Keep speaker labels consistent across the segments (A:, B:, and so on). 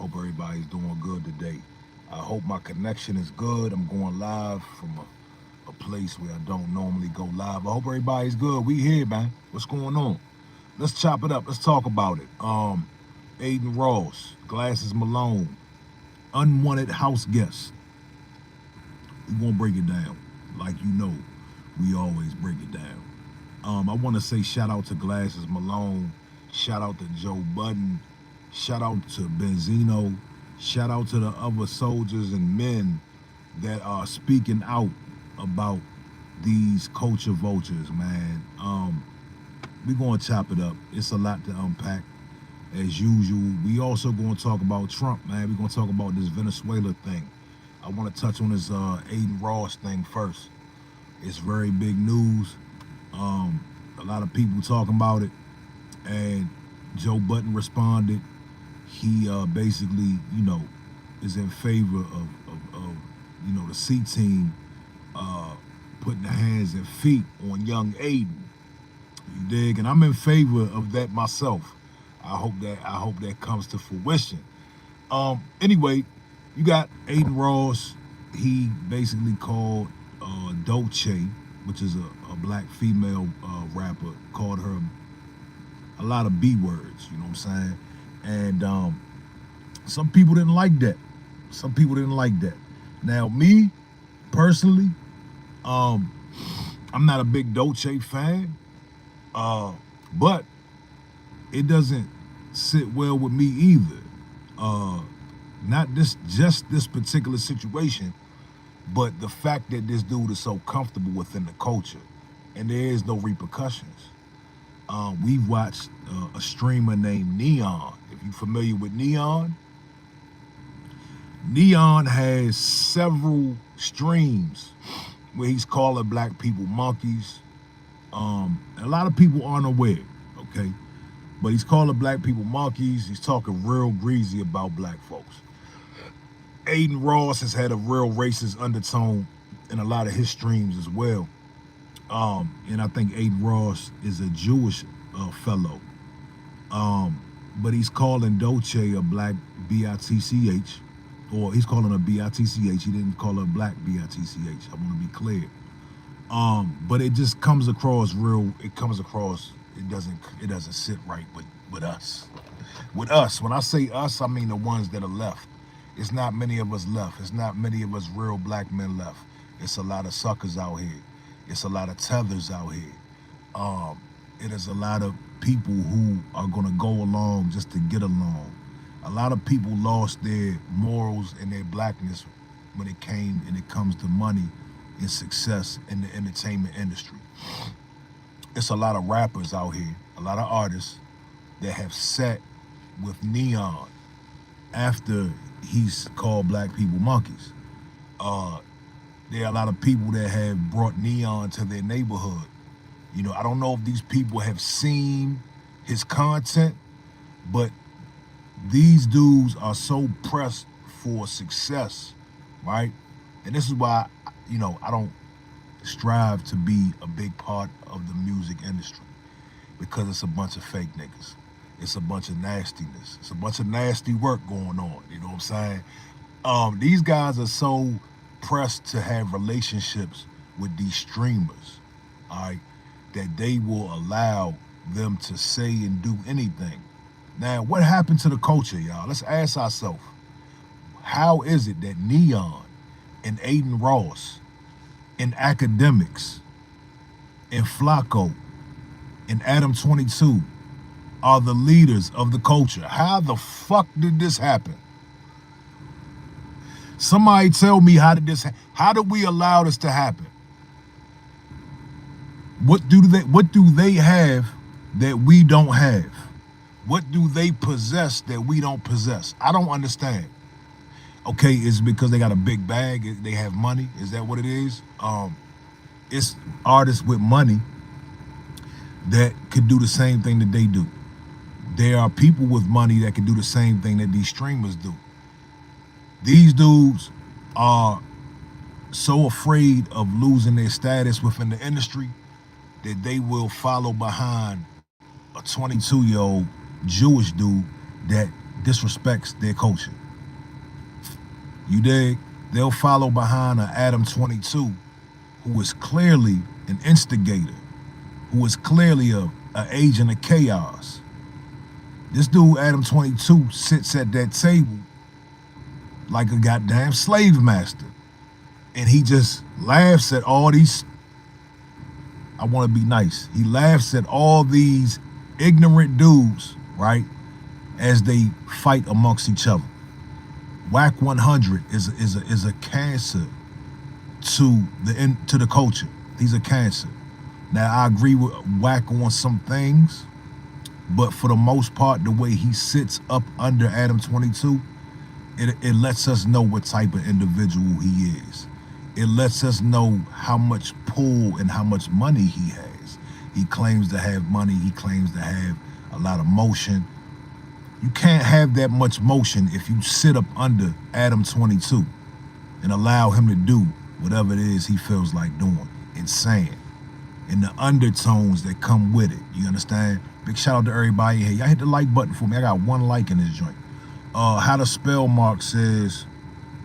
A: Hope everybody's doing good today. I hope my connection is good. I'm going live from a place where I don't normally go live. I hope everybody's good. We here, man. What's going on? Let's chop it up. Let's talk about it. Adin Ross, Glasses Malone, unwanted house guests. We gonna break it down. Like you know, we always break it down. I want to say shout out to Glasses Malone, shout out to Joe Budden, shout out to Benzino, shout out to the other soldiers and men that are speaking out about these culture vultures, man. We're gonna chop it up. It's a lot to unpack as usual. We also gonna talk about Trump, man. We're gonna talk about this Venezuela thing. I want to touch on this Adin Ross thing first. It's very big news. A lot of people talking about it, and Joe Budden responded. He basically, is in favor of the C team putting their hands and feet on young Adin. You dig? And I'm in favor of that myself. I hope that comes to fruition. Anyway, you got Adin Ross. He basically called Dolce, which is a black female rapper, called her a lot of B words. You know what I'm saying? And some people didn't like that. Some people didn't like that. Now, me personally, I'm not a big Dolce fan, but it doesn't sit well with me either. Not just this particular situation, but the fact that this dude is so comfortable within the culture, and there is no repercussions. We've watched a streamer named Neon. If you're familiar with Neon, Neon has several streams where he's calling black people monkeys. A lot of people aren't aware, okay? But he's calling black people monkeys. He's talking real greasy about black folks. Adin Ross has had a real racist undertone in a lot of his streams as well. And I think Adin Ross is a Jewish fellow. But he's calling Dolce a black B-I-T-C-H, or he's calling her B-I-T-C-H. He didn't call her black B-I-T-C-H. I want to be clear. But it just comes across it doesn't sit right with us. With us, when I say us, I mean the ones that are left. It's not many of us left. It's not many of us real black men left. It's a lot of suckers out here. It's a lot of tethers out here. It is a lot of people who are gonna go along just to get along. A lot of people lost their morals and their blackness when it comes to money and success in the entertainment industry. It's a lot of rappers out here, a lot of artists that have sat with Neon after he's called black people monkeys. There are a lot of people that have brought Neon to their neighborhood. I don't know if these people have seen his content, but these dudes are so pressed for success, right? And this is why, I don't strive to be a big part of the music industry, because it's a bunch of fake niggas. It's a bunch of nastiness. It's a bunch of nasty work going on. You know what I'm saying? These guys are so pressed to have relationships with these streamers, all right, that they will allow them to say and do anything. Now, what happened to the culture, y'all? Let's ask ourselves, how is it that Neon and Adin Ross and Academics and Flacco and Adam 22 are the leaders of the culture? How the fuck did this happen? Somebody tell me, how did we allow this to happen? What do they have that we don't have? What do they possess that we don't possess? I don't understand. Okay, is it because they got a big bag? They have money? Is that what it is? It's artists with money that could do the same thing that they do. There are people with money that can do the same thing that these streamers do. These dudes are so afraid of losing their status within the industry that they will follow behind a 22-year-old Jewish dude that disrespects their culture. You dig? They'll follow behind an Adam 22 who is clearly an instigator, who is clearly a agent of chaos. This dude, Adam 22, sits at that table like a goddamn slave master. And he just laughs at all these, I want to be nice. He laughs at all these ignorant dudes, right, as they fight amongst each other. Whack 100 is a cancer to the culture. He's a cancer. Now I agree with Whack on some things, but for the most part, the way he sits up under Adam 22, it lets us know what type of individual he is. It lets us know how much pull and how much money he has. He claims to have money. He claims to have a lot of motion. You can't have that much motion if you sit up under Adam 22 and allow him to do whatever it is he feels like doing and saying, and the undertones that come with it. You understand? Big shout out to everybody here. Y'all hit the like button for me. I got 1 like in this joint. How to Spell Mark says,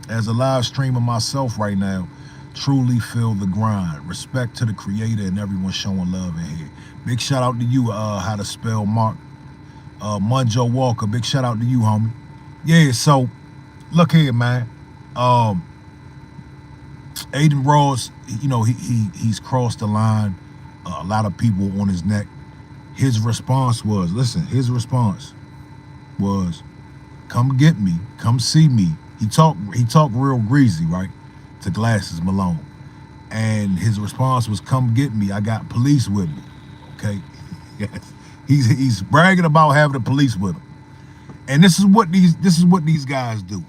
A: as a live streamer myself right now, truly feel the grind. Respect to the creator and everyone showing love in here. Big shout out to you, How to Spell Mark. Munjo Walker, big shout out to you, homie. Yeah, so look here, man. Adin Ross, you know, he's crossed the line. A lot of people on his neck. His response was, his response was, come get me, come see me. He talked real greasy, right, to Glasses Malone. And his response was, come get me, I got police with me, okay? Yes. He's bragging about having the police with him. And this is what these guys do.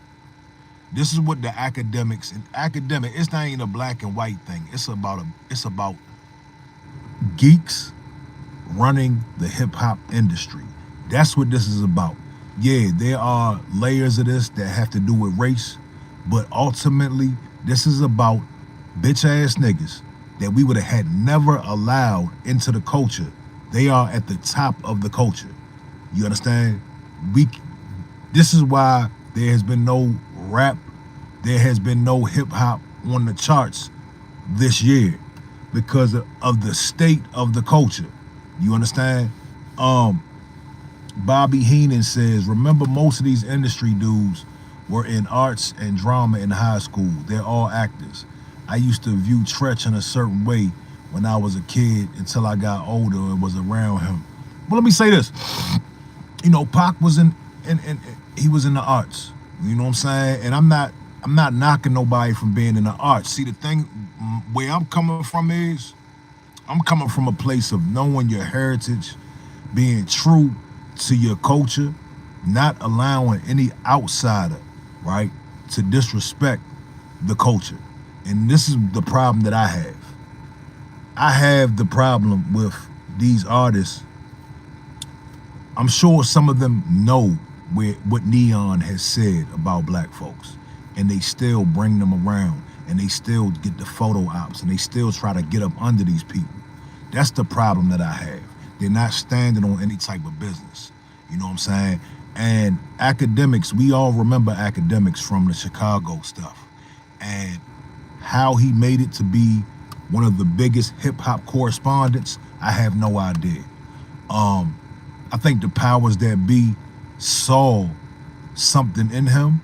A: This is what the academics, it's not even a black and white thing. It's about geeks running the hip hop industry. That's what this is about. Yeah, there are layers of this that have to do with race, but ultimately this is about bitch ass niggas that we would have had never allowed into the culture. They are at the top of the culture. You understand? This is why there has been no rap, there has been no hip hop on the charts this year because of the state of the culture. You understand? Bobby Heenan says, remember most of these industry dudes were in arts and drama in high school. They're all actors. I used to view Tretch in a certain way when I was a kid until I got older and was around him. But let me say this. You know, Pac was he was in the arts. You know what I'm saying? And I'm not knocking nobody from being in the arts. See, the thing where I'm coming from is, I'm coming from a place of knowing your heritage, being true to your culture, not allowing any outsider, right, to disrespect the culture. And this is the problem that I have. I have the problem with these artists. I'm sure some of them know what Neon has said about black folks, and they still bring them around, and they still get the photo ops, and they still try to get up under these people. That's the problem that I have. They're not standing on any type of business. You know what I'm saying? And academics, we all remember academics from the Chicago stuff, and how he made it to be one of the biggest hip-hop correspondents, I have no idea. I think the powers that be saw something in him,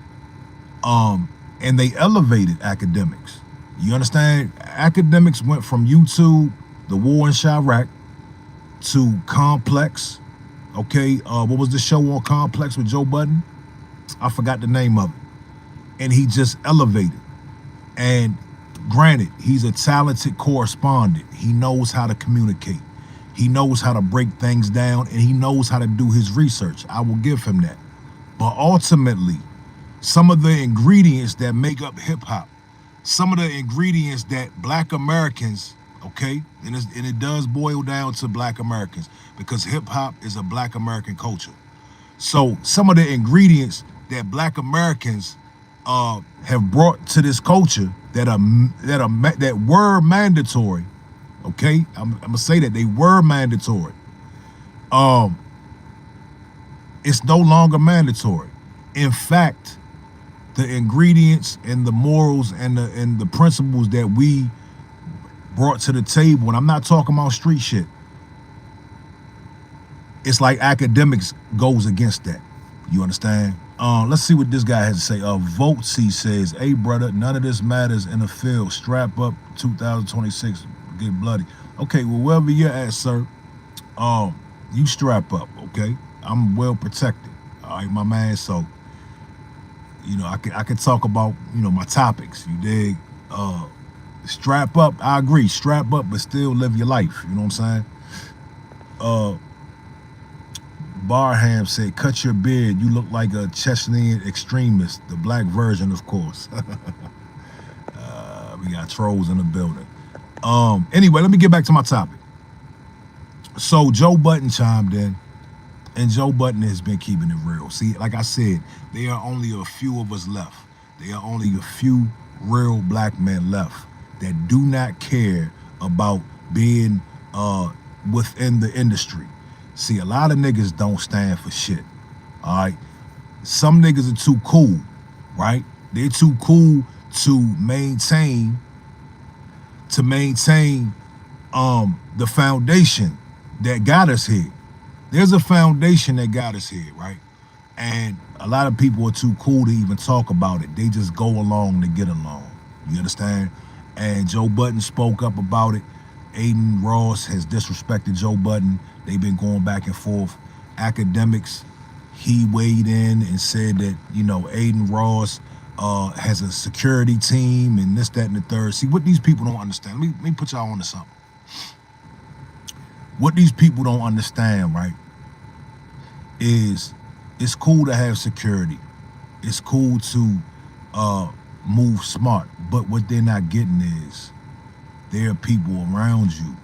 A: and they elevated academics. You understand? Academics went from YouTube, the war in Chirac, to Complex. Okay, what was the show on Complex with Joe Budden? I forgot the name of it. And he just elevated. And granted, he's a talented correspondent. He knows how to communicate. He knows how to break things down, and he knows how to do his research. I will give him that. But ultimately, some of the ingredients that make up hip hop, some of the ingredients that black Americans, okay, and it does boil down to black Americans, because hip hop is a black American culture. So some of the ingredients that black Americans have brought to this culture that were mandatory, okay, I'm gonna say that they were mandatory. It's no longer mandatory. In fact, the ingredients and the morals and the principles that we brought to the table, and I'm not talking about street shit, it's like academics goes against that. You understand? Let's see what this guy has to say. Votesy says, "Hey brother, none of this matters in the field. Strap up, 2026, get bloody." Okay, well wherever you're at, sir, you strap up. Okay, I'm well protected. All right, my man. So, I can talk about my topics. You dig? Strap up. I agree. Strap up, but still live your life. You know what I'm saying? Barham said, "Cut your beard. You look like a Chechnyan extremist." The black version, of course. We got trolls in the building. Anyway, let me get back to my topic. So Joe Budden chimed in, and Joe Budden has been keeping it real. See, like I said, there are only a few of us left. There are only a few real black men left that do not care about being within the industry. See, a lot of niggas don't stand for shit. All right, some niggas are too cool, right? They're too cool to maintain the foundation that got us here. There's a foundation that got us here, right? And a lot of people are too cool to even talk about it. They just go along to get along. You understand? And Joe Budden spoke up about it. Adin Ross has disrespected Joe Budden. They've been going back and forth. Academics, he weighed in and said that, Adin Ross has a security team and this, that, and the third. See, what these people don't understand, let me put y'all on to something. What these people don't understand, right, is it's cool to have security. It's cool to move smart. But what they're not getting is there are people around you,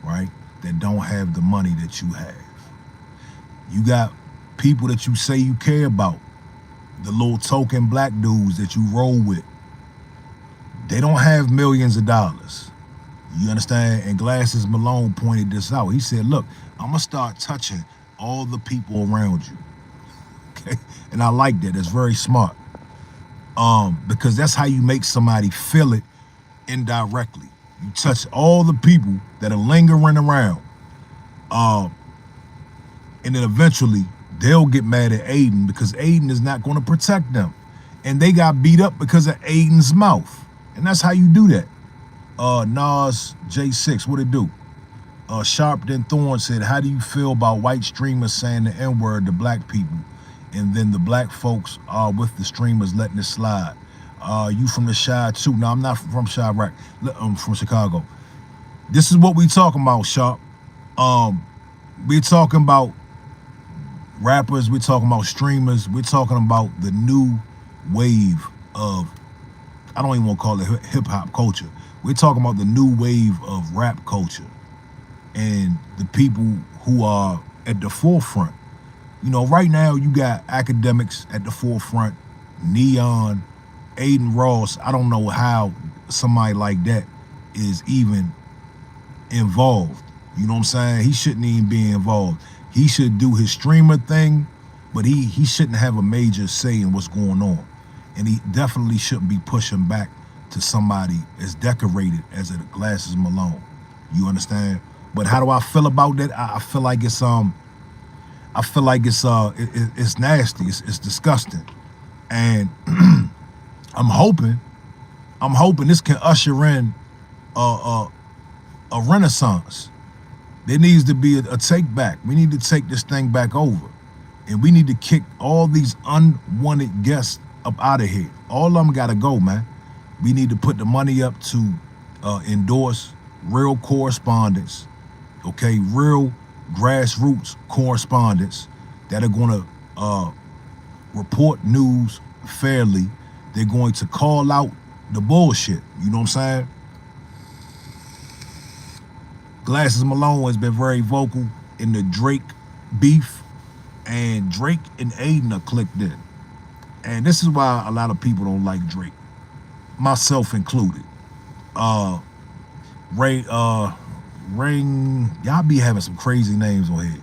A: right, that don't have the money that you have. You got people that you say you care about, the little token black dudes that you roll with. They don't have millions of dollars. You understand? And Glasses Malone pointed this out. He said, look, I'm gonna start touching all the people around you. Okay? And I like that. That's very smart. Because that's how you make somebody feel it indirectly. You touch all the people that are lingering around. And then eventually they'll get mad at Adin because Adin is not going to protect them. And they got beat up because of Adin's mouth. And that's how you do that. Nas J6, what it do? Sharp Than Thorn said, "How do you feel about white streamers saying the N-word to black people? And then the black folks are with the streamers letting it slide. You from the Chi too?" No, I'm not from Chirac. I'm from Chicago. This is what we talking about, Sharp. We're talking about rappers. We're talking about streamers. We're talking about the new wave of, I don't even want to call it hip-hop culture. We're talking about the new wave of rap culture and the people who are at the forefront. Right now you got academics at the forefront, Neon, Adin Ross. I don't know how somebody like that is even involved. You know what I'm saying? He shouldn't even be involved. He should do his streamer thing, but he shouldn't have a major say in what's going on. And he definitely shouldn't be pushing back to somebody as decorated as a Glasses Malone. You understand? But how do I feel about that? I feel like it's it's nasty. It's disgusting. And I'm hoping this can usher in a renaissance. There needs to be a take back. We need to take this thing back over. And we need to kick all these unwanted guests up out of here. All of them gotta go, man. We need to put the money up to endorse real correspondents, okay? Real grassroots correspondents that are gonna report news fairly. They're going to call out the bullshit. You know what I'm saying? Glasses Malone has been very vocal in the Drake beef, and Drake and Adin are clicked in. And this is why a lot of people don't like Drake, myself included. Ring, y'all be having some crazy names on here.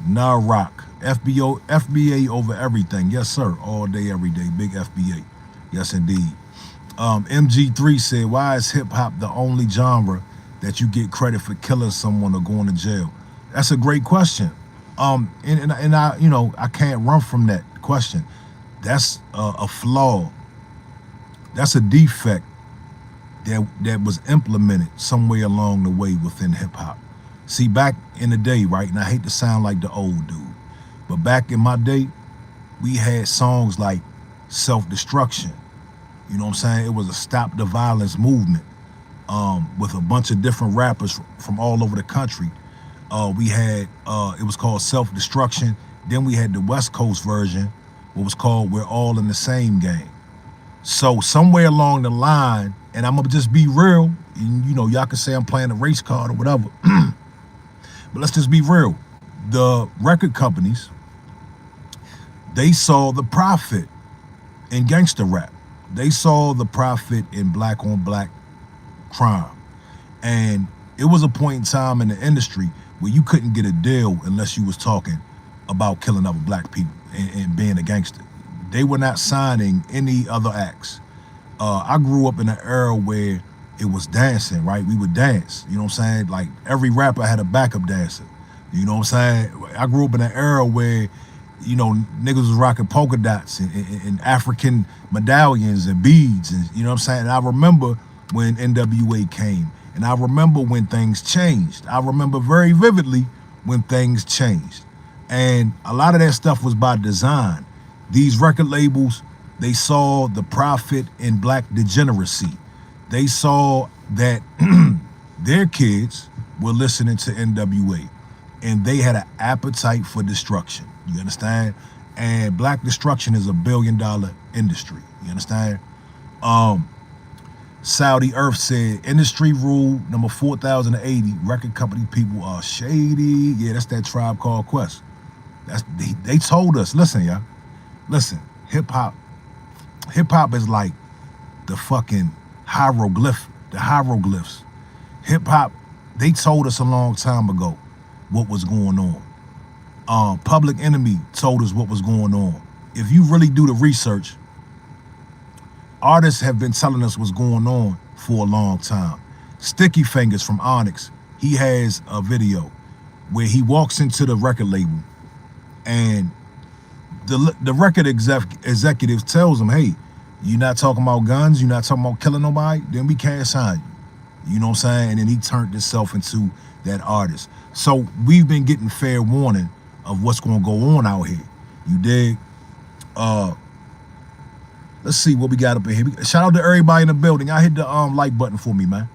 A: Nah rock. FBA over everything. Yes, sir. All day, every day. Big FBA. Yes, indeed. MG3 said, why is hip hop the only genre that you get credit for killing someone or going to jail? That's a great question. And I, I can't run from that question. That's a flaw. That's a defect that was implemented somewhere along the way within hip hop. See, back in the day, right, and I hate to sound like the old dude, but back in my day, we had songs like Self-Destruction. You know what I'm saying? It was a stop the violence movement with a bunch of different rappers from all over the country. We had, it was called Self-Destruction. Then we had the West Coast version, what was called We're All in the Same Game. So somewhere along the line, and I'm gonna just be real, and y'all can say I'm playing a race card or whatever, but let's just be real. The record companies, they saw the profit in gangster rap. They saw the profit in black on black crime. And it was a point in time in the industry where you couldn't get a deal unless you was talking about killing other black people and being a gangster. They were not signing any other acts. I grew up in an era where it was dancing, right? We would dance, you know what I'm saying? Like every rapper had a backup dancer, you know what I'm saying? I grew up in an era where, niggas was rocking polka dots and African medallions and beads, and you know what I'm saying? And I remember when NWA came, and I remember when things changed. I remember very vividly when things changed. And a lot of that stuff was by design. These record labels, they saw the profit in black degeneracy. They saw that their kids were listening to NWA, and they had an appetite for destruction. You understand? And black destruction is $1 billion industry. You understand? Saudi Earth said, industry rule number 4080, record company people are shady. Yeah, that's that Tribe Called Quest. They told us, listen, y'all. Listen, hip hop is like the fucking the hieroglyphs. Hip hop, they told us a long time ago what was going on. Public Enemy told us what was going on. If you really do the research, artists have been telling us what's going on for a long time. Sticky Fingers from Onyx, he has a video where he walks into the record label and the record executive tells him, hey, you're not talking about guns, you're not talking about killing nobody, then we can't sign you. You know what I'm saying? And then he turned himself into that artist. So we've been getting fair warning of what's going to go on out here. You dig? Let's see what we got up in here. Shout out to everybody in the building. I hit the like button for me, man.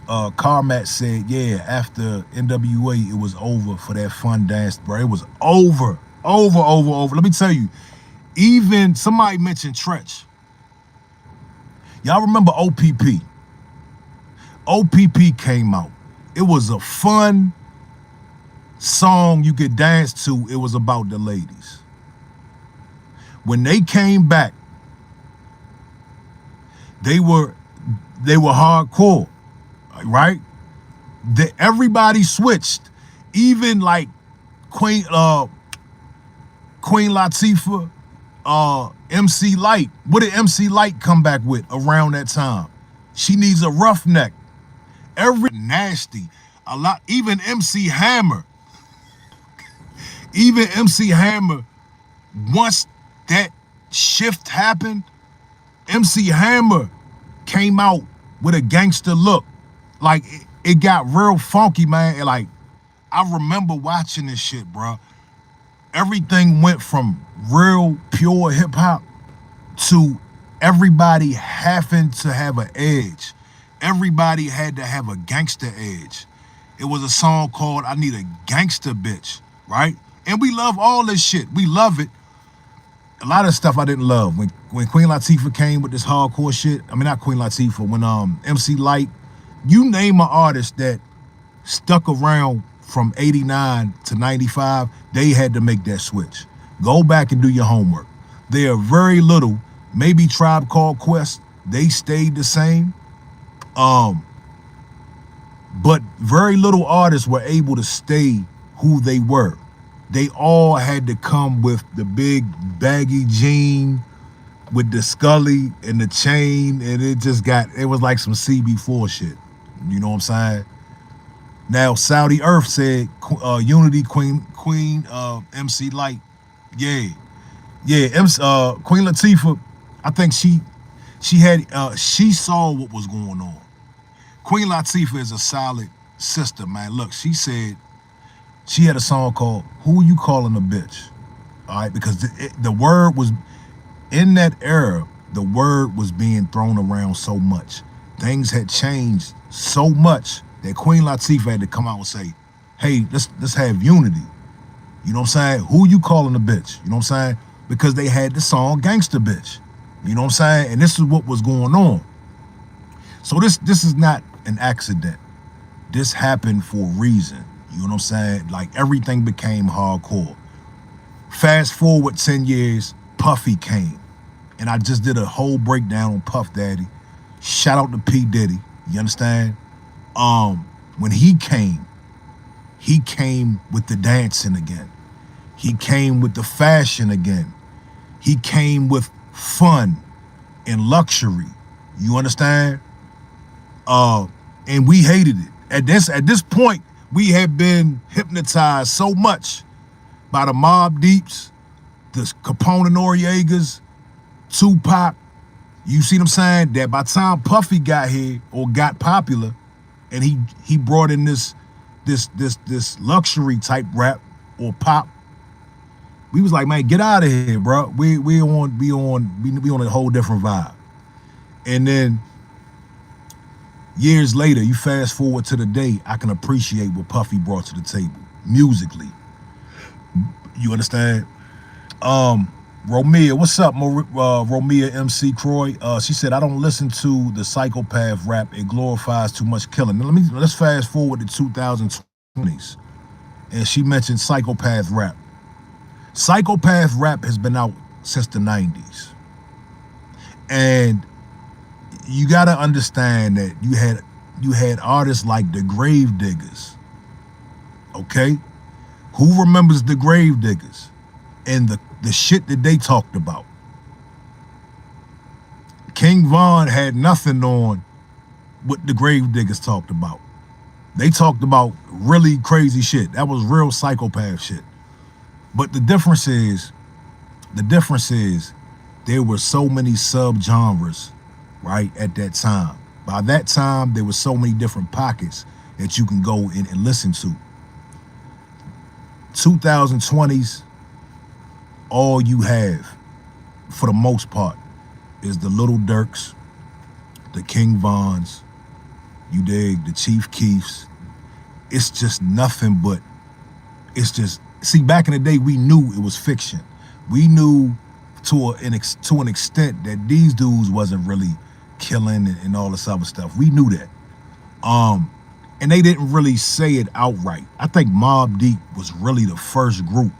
A: Carmat said, yeah, after NWA, it was over for that fun dance, bro. It was over. Let me tell you, even somebody mentioned Tretch. Y'all remember OPP? OPP came out. It was a fun song you could dance to. It was about the ladies. When they came back, they were hardcore, right? Everybody switched, even like Queen Latifah, MC Light. What did MC Light come back with around that time? She Needs a Roughneck. Every nasty, a lot. Even MC Hammer. Once that shift happened, MC Hammer came out with a gangster look. Like it got real funky, man. Like I remember watching this shit, bro. Everything went from real pure hip hop to everybody having to have an edge. Everybody had to have a gangster edge. It was a song called I Need a Gangster Bitch, right? And we love all this shit. We love it. A lot of stuff I didn't love. When Queen Latifah came with this hardcore shit, I mean, not Queen Latifah, when MC Light, you name an artist that stuck around from 89 to 95, they had to make that switch. Go back and do your homework. There are very little, maybe Tribe Called Quest, they stayed the same. But very little artists were able to stay who they were. they all had to come with the big baggy jean with the Scully and the chain, and it was like some CB4 shit. You know what I'm saying? Now Saudi Earth said Unity Queen MC Light. Yeah. Yeah, Queen Latifah, I think she saw what was going on. Queen Latifah is a solid sister, man. Look, she said she had a song called "Who You Calling a Bitch," all right, because the word was in that era. The word was being thrown around so much. Things had changed so much that Queen Latifah had to come out and say, "Hey, let's have unity." You know what I'm saying? Who you calling a bitch? You know what I'm saying? Because they had the song "Gangsta Bitch." You know what I'm saying? And this is what was going on. So this is not an accident. This happened for a reason. You know what I'm saying? Like everything became hardcore. Fast forward 10 years, Puffy came. And I just did a whole breakdown on Puff Daddy. Shout out to P. Diddy. You understand? When he came with the dancing again. He came with the fashion again. He came with fun and luxury. You understand? And we hated it. At this point, we had been hypnotized so much by the Mobb Deeps, the Capone and Noriegas, Tupac. You see what I'm saying? That by the time Puffy got here or got popular, and he brought in this luxury type rap or pop, we was like, man, get out of here, bro. We on a whole different vibe. And then years later, you fast forward to the day, I can appreciate what Puffy brought to the table musically. You understand? Romea, what's up, Romea MC Croy? She said, I don't listen to the psychopath rap. It glorifies too much killing. Now, let's fast forward to 2020s. And she mentioned psychopath rap. Psychopath rap has been out since the 90s. And you gotta understand that you had artists like the Grave Diggers. Okay? Who remembers the Grave Diggers and the shit that they talked about? King Von had nothing on what the Grave Diggers talked about. They talked about really crazy shit. That was real psychopath shit. But the difference is there were so many subgenres, right, at that time. By that time, there were so many different pockets that you can go in and listen to. 2020s, all you have, for the most part, is the Little Durks, the King Vons, you dig, the Chief Keefs. It's just nothing but, see, back in the day, we knew it was fiction. We knew to an extent that these dudes wasn't really killing and all this other stuff. We knew that. And they didn't really say it outright. I think Mobb Deep was really the first group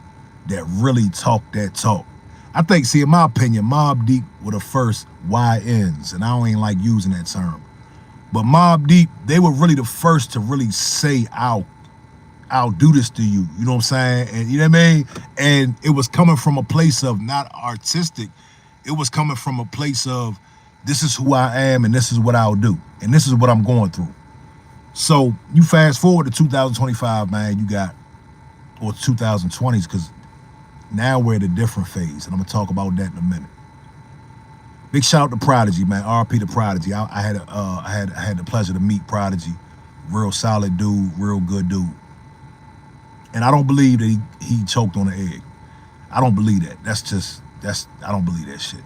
A: that really talked that talk. I think, see, in my opinion, Mobb Deep were the first YNs, and I don't even like using that term. But Mobb Deep, they were really the first to really say, I'll do this to you. You know what I'm saying? And you know what I mean? And it was coming from a place of not artistic. It was coming from a place of, this is who I am and this is what I'll do. And this is what I'm going through. So you fast forward to 2025, man, you got, or 2020s, because now we're at a different phase. And I'm gonna talk about that in a minute. Big shout out to Prodigy, man. RP to Prodigy. I had the pleasure to meet Prodigy. Real solid dude, real good dude. And I don't believe that he choked on an egg. I don't believe that. I don't believe that shit.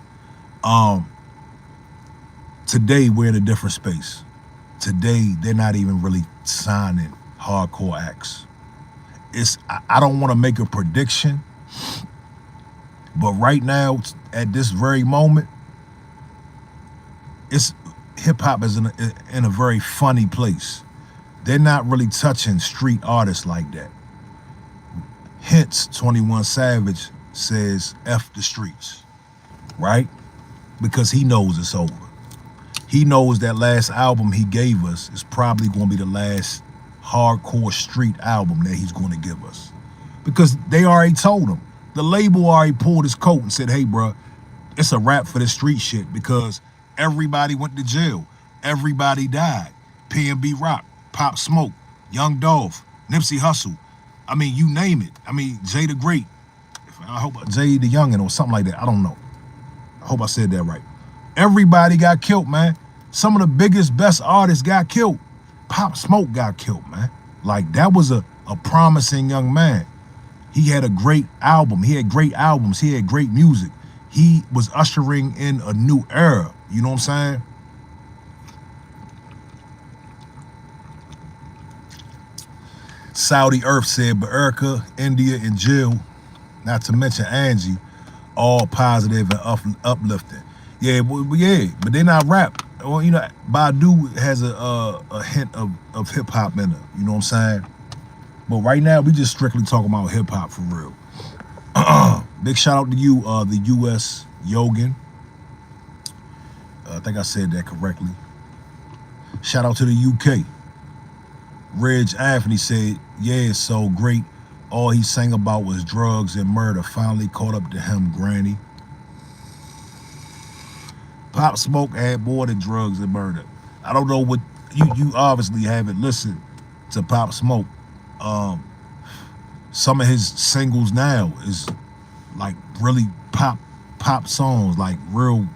A: Today we're in a different space. Today they're not even really signing hardcore acts. I don't want to make a prediction, but right now, at this very moment, hip hop is in a very funny place. They're not really touching street artists like that. Hence, 21 Savage says F the streets, right? Because he knows it's over. He knows that last album he gave us is probably going to be the last hardcore street album that he's going to give us. because they already told him. The label already pulled his coat and said, hey, bro, it's a wrap for the street shit because everybody went to jail. Everybody died. P&B Rock, Pop Smoke, Young Dolph, Nipsey Hussle. I mean, you name it. I mean, Jay the Great. I hope Jay the Youngin or something like that. I don't know. I hope I said that right. Everybody got killed, man. Some of the biggest, best artists got killed. Pop Smoke got killed, man. Like, that was a promising young man. He had a great album. He had great albums. He had great music. He was ushering in a new era. You know what I'm saying? Saudi Earth said, but Erica, India, and Jill, not to mention Angie, all positive and uplifting. Yeah, but they're not rap. Well, you know, Badu has a hint of hip hop in it. You know what I'm saying? But right now, we just strictly talking about hip hop for real. Big shout out to you, the U.S. Yogan. I think I said that correctly. Shout out to the UK. Reg Anthony said, yeah, it's so great. All he sang about was drugs and murder. Finally caught up to him, Granny. Pop Smoke had more than drugs and murder. I don't know what, you obviously haven't listened to Pop Smoke. Some of his singles now is like really pop songs, like real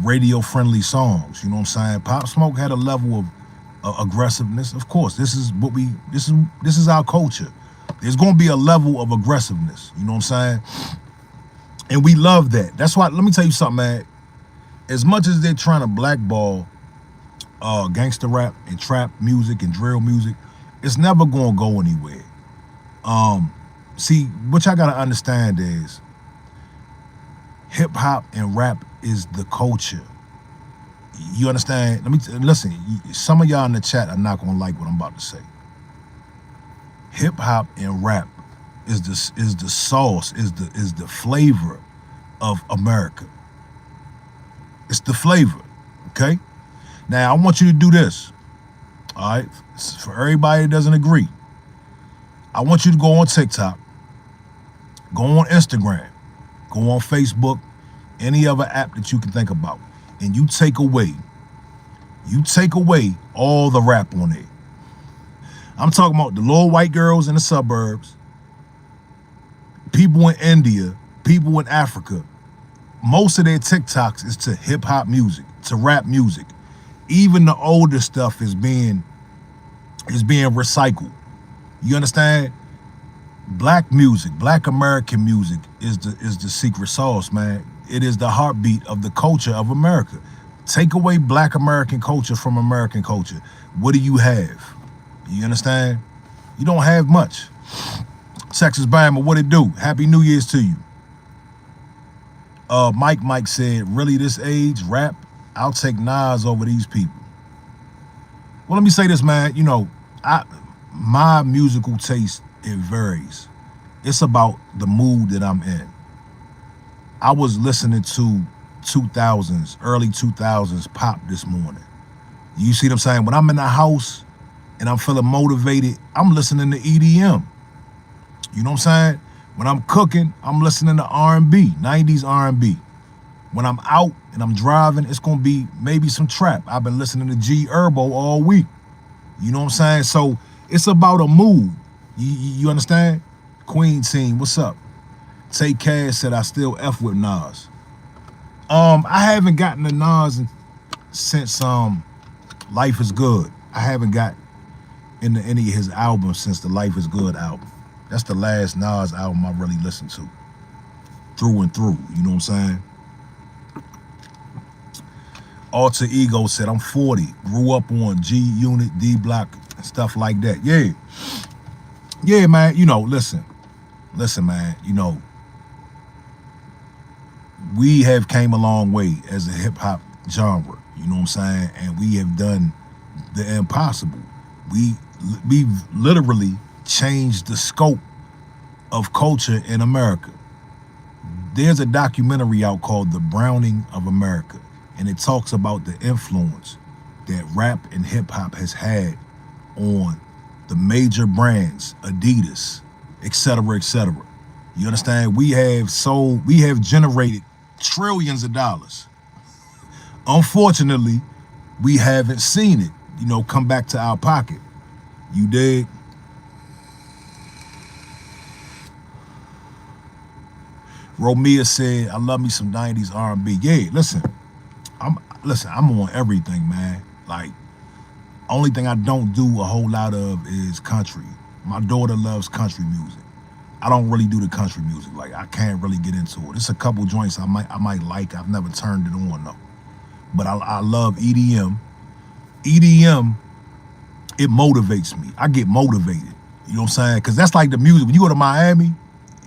A: radio friendly songs. You know what I'm saying? Pop Smoke had a level of aggressiveness. Of course, this is our culture. There's gonna be a level of aggressiveness. You know what I'm saying? And we love that. That's why, let me tell you something, man. As much as they're trying to blackball gangster rap and trap music and drill music, it's never gonna go anywhere. See, what y'all gotta understand is hip hop and rap is the culture. You understand? Listen, some of y'all in the chat are not gonna like what I'm about to say. Hip hop and rap is the sauce, is the flavor of America. It's the flavor, okay? Now, I want you to do this, all right? For everybody that doesn't agree, I want you to go on TikTok, go on Instagram, go on Facebook, any other app that you can think about, and you take away all the rap on there. I'm talking about the little white girls in the suburbs, people in India, people in Africa. Most of their TikToks is to hip hop music, to rap music. Even the older stuff is being recycled. You understand? Black music, Black American music is the secret sauce, man. It is the heartbeat of the culture of America. Take away Black American culture from American culture. What do you have? You understand? You don't have much. Texas Bama, what it do? Happy New Year's to you. Mike said, really this age, rap, I'll take Nas over these people. Well, let me say this, man. You know, my musical taste, it varies. It's about the mood that I'm in. I was listening to 2000s, early 2000s pop this morning. You see what I'm saying? When I'm in the house and I'm feeling motivated, I'm listening to EDM. You know what I'm saying? When I'm cooking, I'm listening to R&B, 90s R&B. When I'm out and I'm driving, it's gonna be maybe some trap. I've been listening to G Herbo all week. You know what I'm saying? So it's about a mood. You understand? Queen team, what's up? Take Cash said I still F with Nas. I haven't gotten to Nas since Life is Good. I haven't got into any of his albums since the Life is Good album. That's the last Nas album I really listened to. Through and through, you know what I'm saying? Alter Ego said, I'm 40, grew up on G Unit, D Block, stuff like that. Yeah. Yeah, man, you know, listen, man, you know, we have came a long way as a hip hop genre, you know what I'm saying? And we have done the impossible. We've literally changed the scope of culture in America. There's a documentary out called The Browning of America, and it talks about the influence that rap and hip hop has had on the major brands, Adidas etc., etc. You understand? We have generated trillions of dollars. Unfortunately, we haven't seen it, come back to our pocket. You dig? Romea said, "I love me some '90s R&B." Yeah, I'm on everything, man. Like, only thing I don't do a whole lot of is country. My daughter loves country music. I don't really do the country music. Like, I can't really get into it. It's a couple joints I might like. I've never turned it on though. But I love EDM. EDM, it motivates me. I get motivated. You know what I'm saying? Because that's like the music. When you go to Miami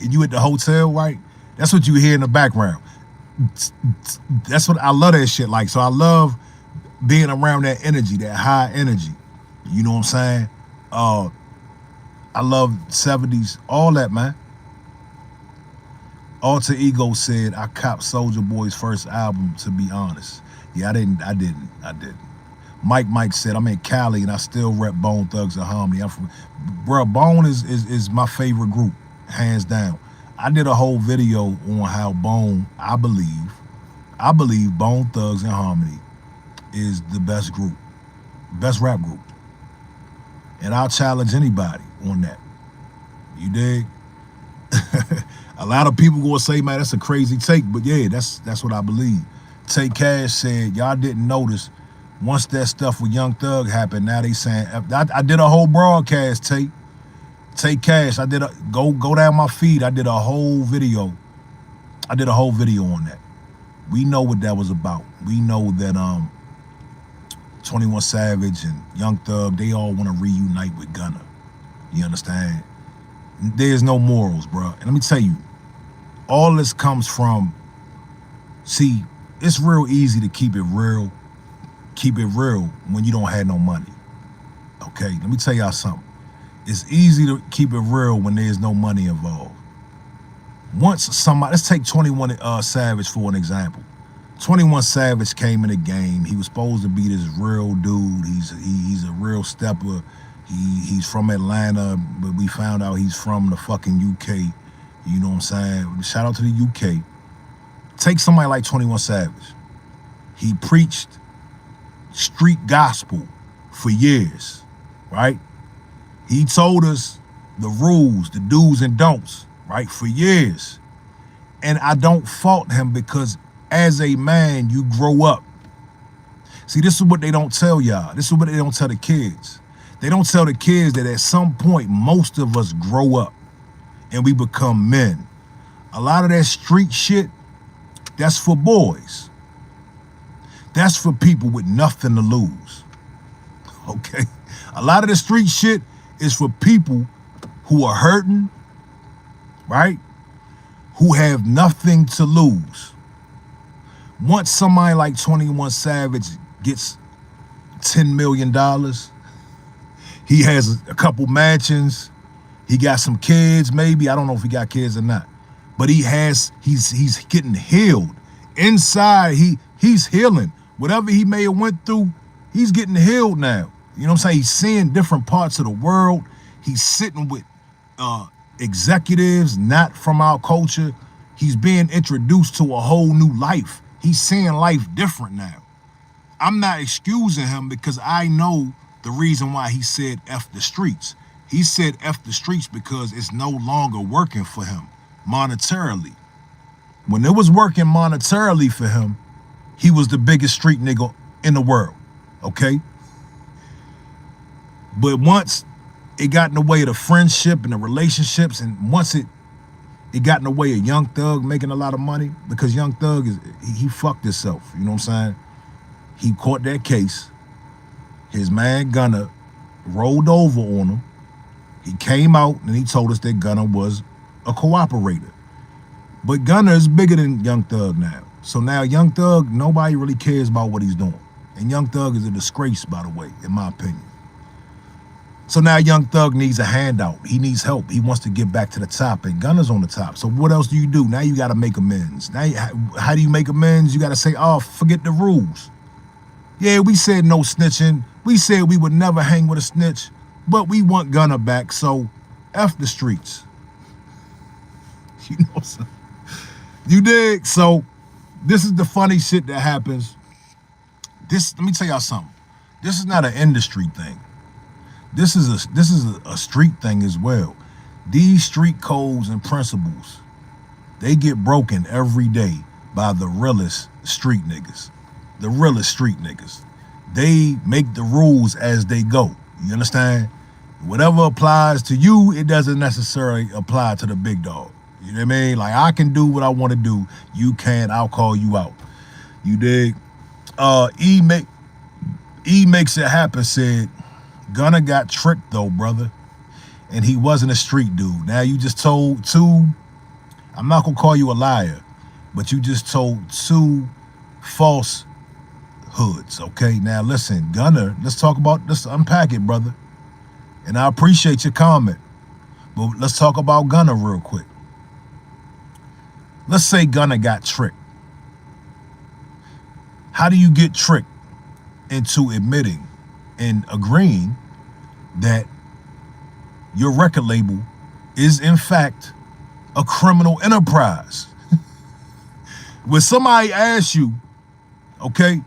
A: and you at the hotel, right? That's what you hear in the background. That's what I love that shit like. So I love being around that energy, that high energy. You know what I'm saying? I love 70s, all that, man. Alter Ego said, "I copped Soulja Boy's first album, to be honest." Yeah, I didn't. Mike said, "I'm in Cali and I still rep Bone Thugs and Harmony." Bone is my favorite group, hands down. I did a whole video on how Bone, I believe Bone Thugs and Harmony is the best group, best rap group. And I'll challenge anybody on that. You dig? A lot of people gonna say, "Man, that's a crazy take," but yeah, that's what I believe. Take Cash said, "Y'all didn't notice once that stuff with Young Thug happened. Now they saying I did a whole broadcast. Take Cash. I did go down my feed. I did a whole video. on that. We know what that was about. We know that 21 Savage and Young Thug, they all want to reunite with Gunna. You understand? There's no morals, bro. And let me tell you, all this comes from, see, it's real easy to keep it real when you don't have no money. Okay, let me tell y'all something. It's easy to keep it real when there's no money involved. Once somebody, let's take 21 Savage for an example. 21 Savage came in the game. He was supposed to be this real dude. He's a real stepper. He's from Atlanta, but we found out he's from the fucking UK. You know what I'm saying? Shout out to the UK. Take somebody like 21 Savage. He preached street gospel for years, right? He told us the rules, the do's and don'ts, right, for years. And I don't fault him because as a man, you grow up. See, this is what they don't tell y'all. This is what they don't tell the kids. They don't tell the kids that at some point, most of us grow up and we become men. A lot of that street shit, that's for boys. That's for people with nothing to lose. Okay? A lot of the street shit is for people who are hurting, right? Who have nothing to lose. Once somebody like 21 Savage gets $10 million, he has a couple mansions, he got some kids, maybe. I don't know if he got kids or not. But he's getting healed. Inside, he's healing. Whatever he may have went through, he's getting healed now. You know what I'm saying? He's seeing different parts of the world. He's sitting with executives not from our culture. He's being introduced to a whole new life. He's seeing life different now. I'm not excusing him because I know the reason why he said F the streets. He said F the streets because it's no longer working for him monetarily. When it was working monetarily for him, he was the biggest street nigga in the world, okay? But once it got in the way of the friendship and the relationships, and once it got in the way of Young Thug making a lot of money, because Young Thug, he fucked himself, you know what I'm saying? He caught that case. His man Gunna rolled over on him. He came out and he told us that Gunna was a cooperator. But Gunna is bigger than Young Thug now. So now Young Thug, nobody really cares about what he's doing. And Young Thug is a disgrace, by the way, in my opinion. So now Young Thug needs a handout. He needs help. He wants to get back to the top, and Gunna's on the top. So what else do you do? Now you got to make amends. Now, how do you make amends? You got to say, oh, forget the rules. Yeah, we said no snitching. We said we would never hang with a snitch, but we want Gunna back, so F the streets. You know what I'm saying? You dig? So this is the funny shit that happens. Let me tell y'all something. This is not an industry thing. This is a street thing as well. These street codes and principles, they get broken every day by the realest street niggas. The realest street niggas. They make the rules as they go. You understand? Whatever applies to you, it doesn't necessarily apply to the big dog. You know what I mean? Like, I can do what I want to do. You can't. I'll call you out. You dig? E Makes It Happen said, Gunna got tricked though, brother. And he wasn't a street dude. Now you just told two, I'm not gonna call you a liar, but you just told two false hoods, okay? Now listen, Gunna, let's unpack it, brother. And I appreciate your comment, but let's talk about Gunna real quick. Let's say Gunna got tricked. How do you get tricked into admitting and agreeing that your record label is in fact a criminal enterprise? When somebody asks you, okay,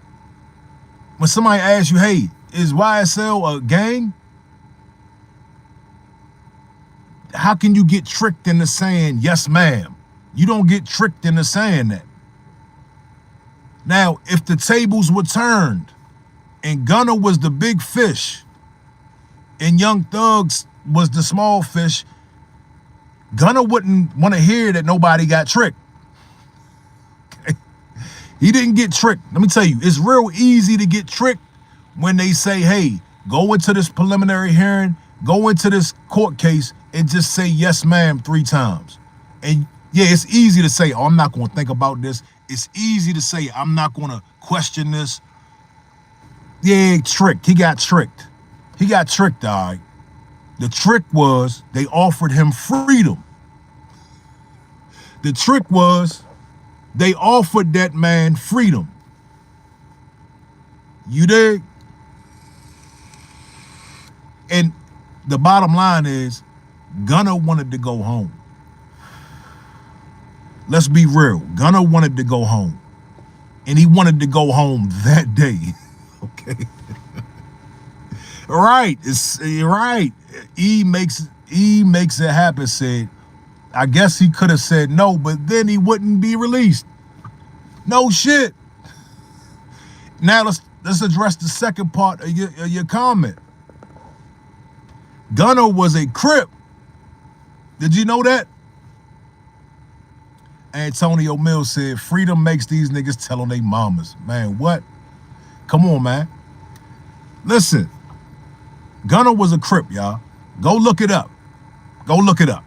A: when somebody asks you, hey, is YSL a gang? How can you get tricked into saying, yes, ma'am? You don't get tricked into saying that. Now, if the tables were turned and Gunna was the big fish and Young Thugs was the small fish, Gunna wouldn't want to hear that nobody got tricked. Okay? He didn't get tricked. Let me tell you, it's real easy to get tricked when they say, hey, go into this preliminary hearing, go into this court case and just say yes, ma'am 3 times. And yeah, it's easy to say, oh, I'm not going to think about this. It's easy to say, I'm not going to question this. Yeah, tricked. He got tricked. He got tricked, all right. The trick was they offered him freedom. The trick was they offered that man freedom. You dig? And the bottom line is, Gunna wanted to go home. Let's be real. Gunna wanted to go home. And he wanted to go home that day. Okay. Right. You're right. E makes it happen said, I guess he could have said no, but then he wouldn't be released. No shit. Now let's address the second part of your comment. Gunna was a Crip. Did you know that? Antonio Mills said, freedom makes these niggas tell on they mamas. Man, what? Come on, man. Listen, Gunna was a Crip, y'all. Go look it up. Go look it up.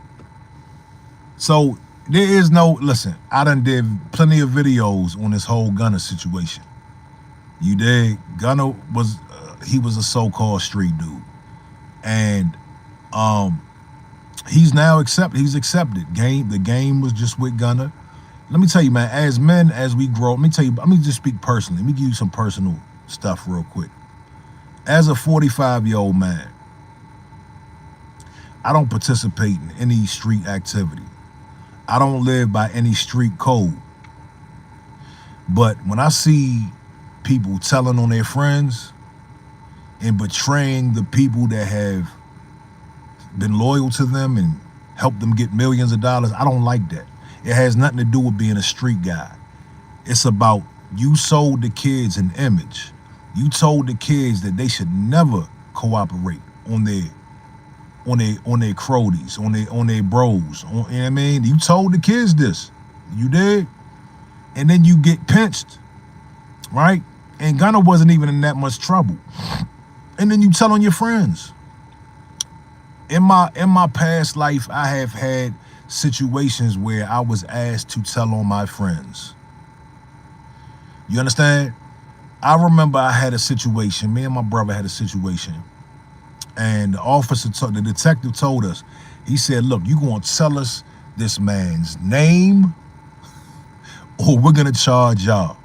A: So there is no, listen, I done did plenty of videos on this whole Gunna situation. You dig? Gunna was, he was a so-called street dude. And he's now accepted. He's accepted. The game was just with Gunna. Let me tell you, man, as men, as we grow, let me just speak personally. Let me give you some personal stuff real quick. As a 45-year-old man, I don't participate in any street activity. I don't live by any street code. But when I see people telling on their friends and betraying the people that have been loyal to them and helped them get millions of dollars, I don't like that. It has nothing to do with being a street guy. It's about you sold the kids an image. You told the kids that they should never cooperate on their cronies, on their bros. You know what I mean? You told the kids this. You did. And then you get pinched, right? And Gunna wasn't even in that much trouble. And then you tell on your friends. In my past life, I have had situations where I was asked to tell on my friends. You understand? I remember I had a situation, me and my brother had a situation, and the detective told us, he said, look, you gonna tell us this man's name or we're gonna charge y'all.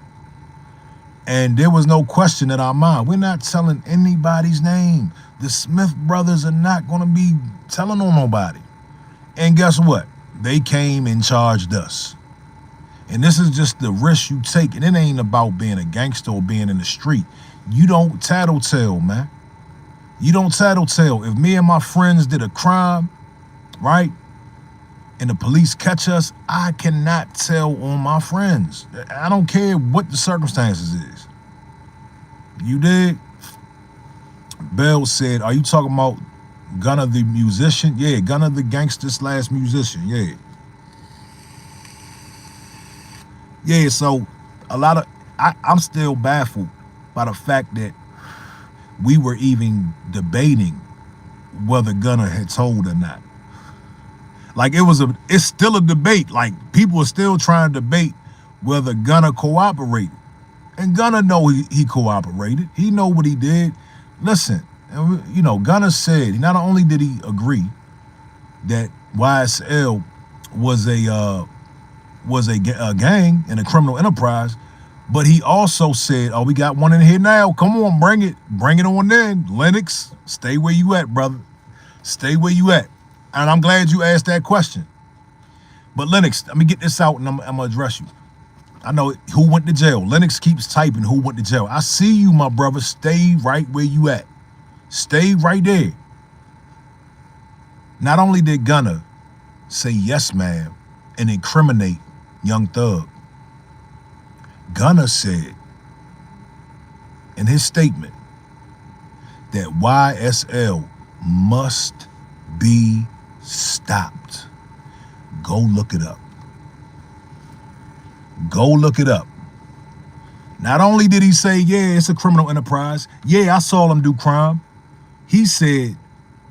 A: And there was no question in our mind. We're not telling anybody's name. The Smith brothers are not gonna be telling on nobody. And guess what? they came and charged us. And this is just the risk you take. And it ain't about being a gangster or being in the street. You don't tattletale, man. You don't tattletale. If me and my friends did a crime, right, and the police catch us, I cannot tell on my friends. I don't care what the circumstances is. You dig? Bell said, are you talking about Gunna the musician? Yeah, Gunna the gangster / musician, yeah. Yeah, so a lot of, I'm still baffled by the fact that we were even debating whether Gunna had told or not. Like it's still a debate. Like people are still trying to debate whether Gunna cooperated. And Gunna know he cooperated. He know what he did. Listen, you know, Gunna said, not only did he agree that YSL was a gang and a criminal enterprise, but he also said, oh, we got one in here now. Come on, bring it on in. Lennox, stay where you at, brother. Stay where you at. And I'm glad you asked that question. But Lennox, let me get this out and I'm gonna address you. I know who went to jail. Lennox keeps typing who went to jail. I see you, my brother. Stay right where you at. Stay right there. Not only did Gunna say yes, ma'am, and incriminate Young Thug, Gunna said in his statement that YSL must be stopped. Go look it up. Go look it up. Not only did he say, yeah, it's a criminal enterprise. Yeah, I saw him do crime. He said,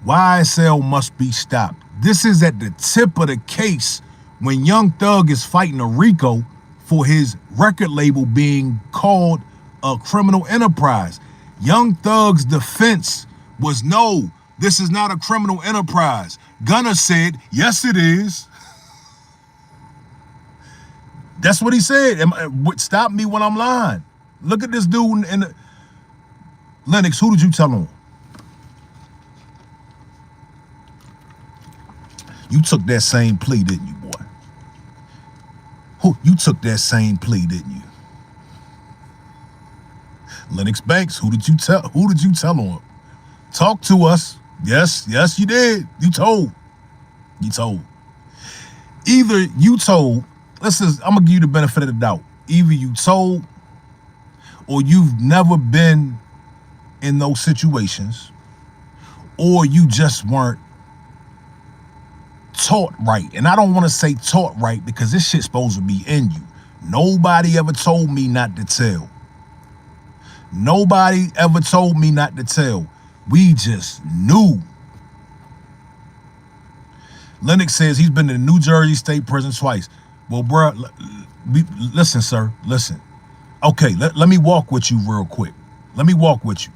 A: YSL must be stopped. This is at the tip of the case when Young Thug is fighting a RICO for his record label being called a criminal enterprise. Young Thug's defense was, no, this is not a criminal enterprise. Gunna said, yes, it is. That's what he said. Stop me when I'm lying. Look at this dude in the... Lennox, who did you tell on? You took that same plea, didn't you, boy? You took that same plea, didn't you? Lennox Banks, who did you tell on? Talk to us. Yes, you did. You told. Either you told, I'm gonna give you the benefit of the doubt. Either you told or you've never been in those situations, or you just weren't taught right. And I don't want to say taught right because this shit's supposed to be in you. Nobody ever told me not to tell. Nobody ever told me not to tell. We just knew. Lennox says he's been to New Jersey State Prison twice. Well, bro, listen, sir, listen. Okay, let me walk with you real quick. Let me walk with you.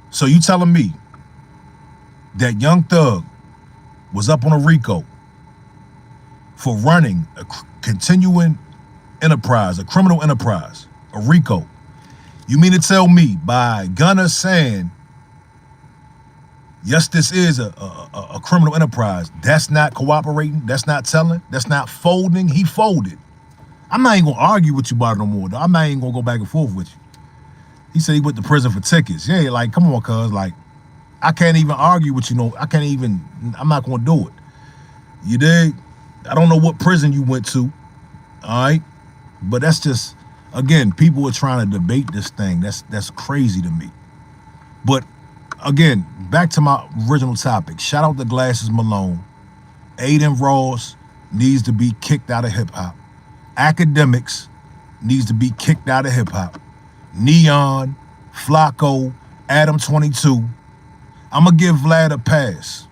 A: So you telling me that Young Thug was up on a RICO for running a continuing enterprise, a criminal enterprise, a RICO. You mean to tell me by Gunna saying, yes, this is a criminal enterprise, that's not cooperating, that's not telling, that's not folding? He folded. I'm not even gonna argue with you about it no more, though. I'm not even gonna go back and forth with you. He said he went to prison for tickets. Yeah, like, come on, cuz, like, I can't even argue with you. I'm not gonna do it. You dig? I don't know what prison you went to, all right? But that's just, again, people are trying to debate this thing. That's crazy to me. But again, back to my original topic. Shout out to Glasses Malone. Adin Ross needs to be kicked out of hip hop. Academics needs to be kicked out of hip hop. Neon, Flacco, Adam 22. I'm gonna give Vlad a pass.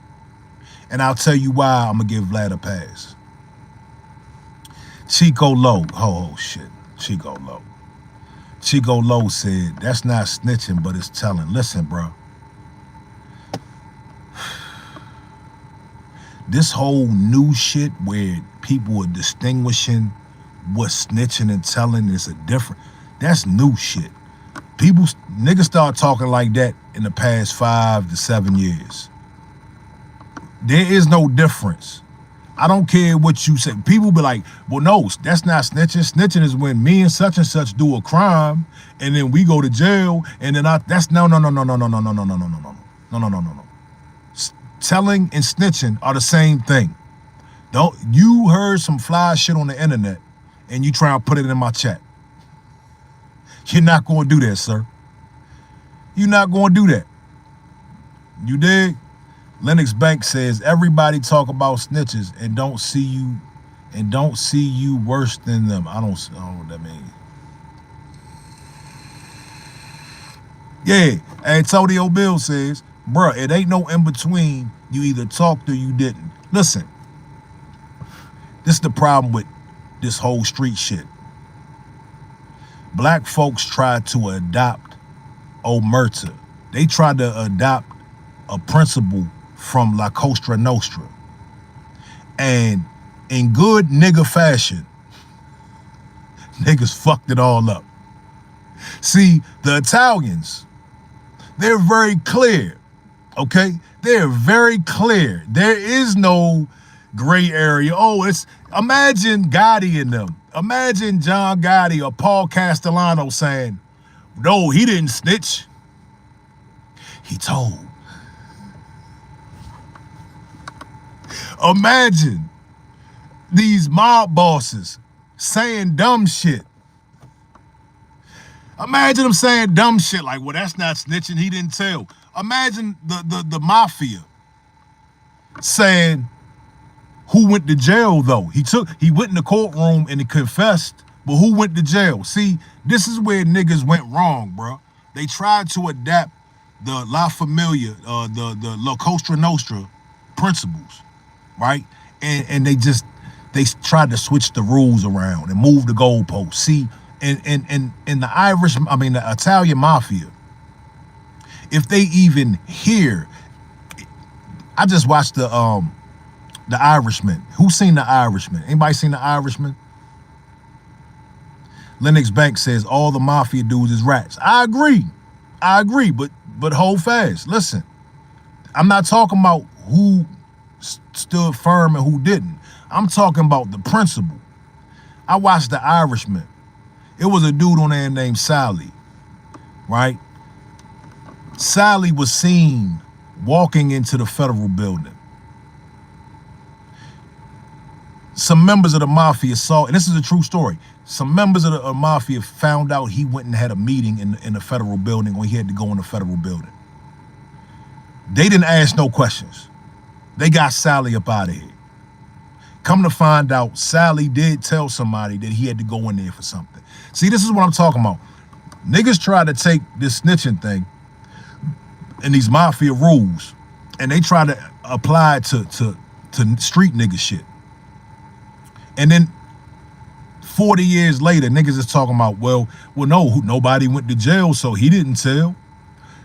A: And I'll tell you why I'm gonna give Vlad a pass. Chico Low. Oh shit. Chico Low. Chico Low said, that's not snitching, but it's telling. Listen, bro. This whole new shit where people are distinguishing what's snitching and telling is that's new shit. Niggas start talking like that in the past 5 to 7 years. There is no difference. I don't care what you say. People be like, well, no, that's not snitching. Snitching is when me and such do a crime and then we go to jail and then that's no. Telling and snitching are the same thing. Don't you heard some fly shit on the internet and you try and put it in my chat. You're not going to do that, sir. You're not going to do that. You dig? Lennox Bank says everybody talk about snitches and don't see you worse than them. I don't know what that means. Yeah, Antonio Bill says, bruh, it ain't no in between. You either talked or you didn't. Listen, this is the problem with this whole street shit. Black folks tried to adopt omerta. They tried to adopt a principle from La Cosa Nostra. And in good nigga fashion, niggas fucked it all up. See, the Italians, they're very clear, okay? They're very clear. There is no gray area. Oh, imagine Gotti and them. Imagine John Gotti or Paul Castellano saying, no, he didn't snitch. He told. Imagine these mob bosses saying dumb shit. Imagine them saying dumb shit like, well, that's not snitching, he didn't tell. Imagine the mafia saying, who went to jail though? He went in the courtroom and he confessed, but who went to jail? See, this is where niggas went wrong, bro. They tried to adapt the La Familia, the La Cosa Nostra principles, right? And they tried to switch the rules around and move the goalposts. See, in the Italian mafia, if they even hear, I just watched the Irishman. Who's seen the Irishman? Anybody seen the Irishman? Lennox Bank says all the mafia dudes is rats. I agree, but hold fast. Listen, I'm not talking about who stood firm and who didn't. I'm talking about the principle. I watched the Irishman. It was a dude on there named Sally, right? Sally was seen walking into the federal building. Some members of the mafia saw, and this is a true story, some members of the mafia found out he went and had a meeting in the federal building, or he had to go in the federal building. They didn't ask no questions. They got Sally up out of here. Come to find out, Sally did tell somebody that he had to go in there for something. See, this is what I'm talking about. Niggas try to take this snitching thing and these mafia rules, and they try to apply it to street nigga shit. And then 40 years later, niggas is talking about, well, no, nobody went to jail, so he didn't tell.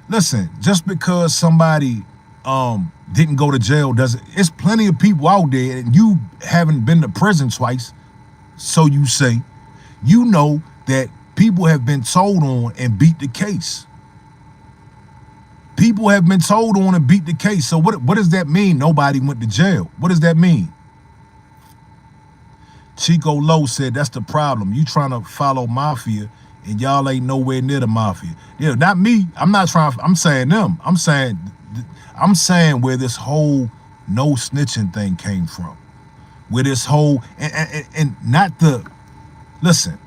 A: Listen, just because somebody didn't go to jail doesn't, it's plenty of people out there, and you haven't been to prison twice, so you say, you know that people have been told on and beat the case. People have been told on and beat the case. So what does that mean? Nobody went to jail. What does that mean? Chico Lowe said, that's the problem. You trying to follow mafia and y'all ain't nowhere near the mafia. Yeah, not me. I'm not trying, I'm saying them. I'm saying where this whole no snitching thing came from. Where this whole, and not the, listen,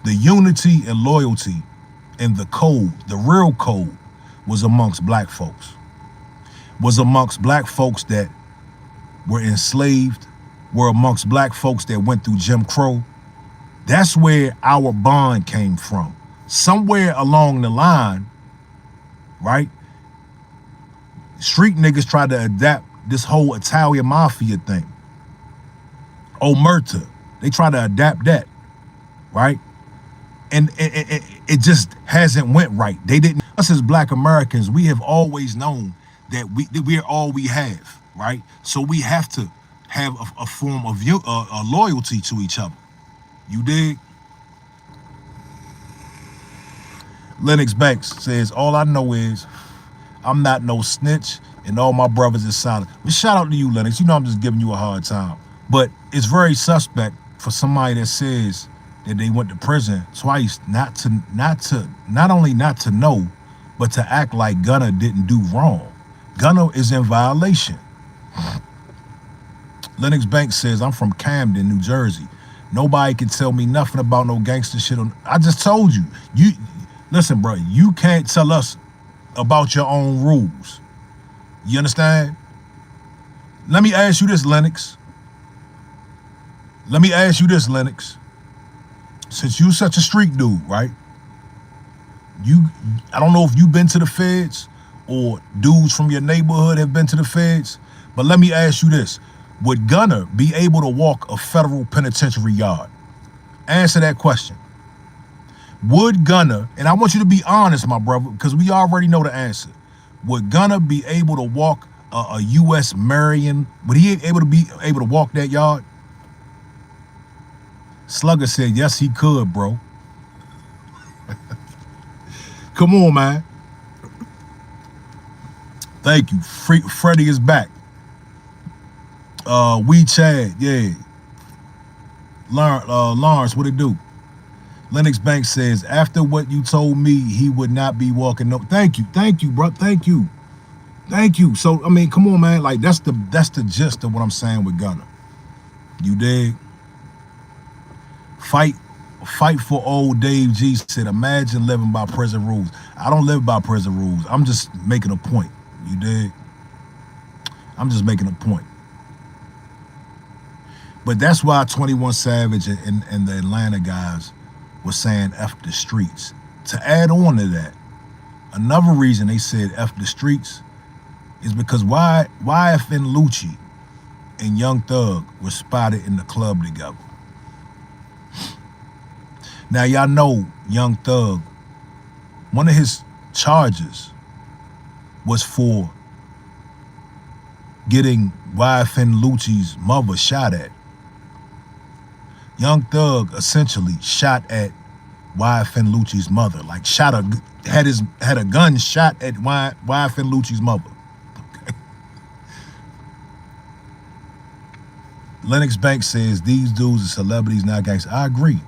A: the unity and loyalty and the code, the real code, was amongst black folks. Was amongst black folks that were enslaved, were amongst black folks that went through Jim Crow. That's where our bond came from. Somewhere along the line, right? Street niggas tried to adapt this whole Italian mafia thing. Omerta, they tried to adapt that, right? And it just hasn't went right. They didn't. Us as black Americans, we have always known that we're all we have, right? So we have to have a form of a loyalty to each other. You dig? Lennox Banks says, all I know is I'm not no snitch, and all my brothers is solid. But shout out to you, Lennox. You know I'm just giving you a hard time. But it's very suspect for somebody that says that they went to prison twice not only not to know, but to act like Gunna didn't do wrong. Gunna is in violation. Lennox Banks says, I'm from Camden, New Jersey. Nobody can tell me nothing about no gangster shit. I just told you. You listen, bro, you can't tell us about your own rules. You understand? Let me ask you this, Lennox. Since you such a street dude, right? I don't know if you've been to the feds or dudes from your neighborhood have been to the feds, but let me ask you this. Would Gunna be able to walk a federal penitentiary yard? Answer that question. Would Gunna, and I want you to be honest, my brother, because we already know the answer. Would Gunna be able to walk a U.S. Marion? Would he be able to walk that yard? Slugger said, yes, he could, bro. Come on, man. Thank you. Freddie is back. We Chad, yeah. Lawrence, what it do? Lennox Banks says, after what you told me, he would not be walking. No, thank you, bro. Thank you. So, I mean, come on, man. Like, that's the gist of what I'm saying with Gunna. You dig? Fight for old Dave G said, imagine living by prison rules. I don't live by prison rules. I'm just making a point. You dig? I'm just making a point. But that's why 21 Savage and the Atlanta guys were saying F the streets. To add on to that, another reason they said F the streets is because YFN Lucci and Young Thug were spotted in the club together. Now, y'all know Young Thug, one of his charges was for getting YFN Lucci's mother shot at. Young Thug essentially shot at YFN Lucci's mother, like had a gun shot at YFN Lucci's mother. Okay. Lennox Banks says these dudes are celebrities, not gangsters. I agree.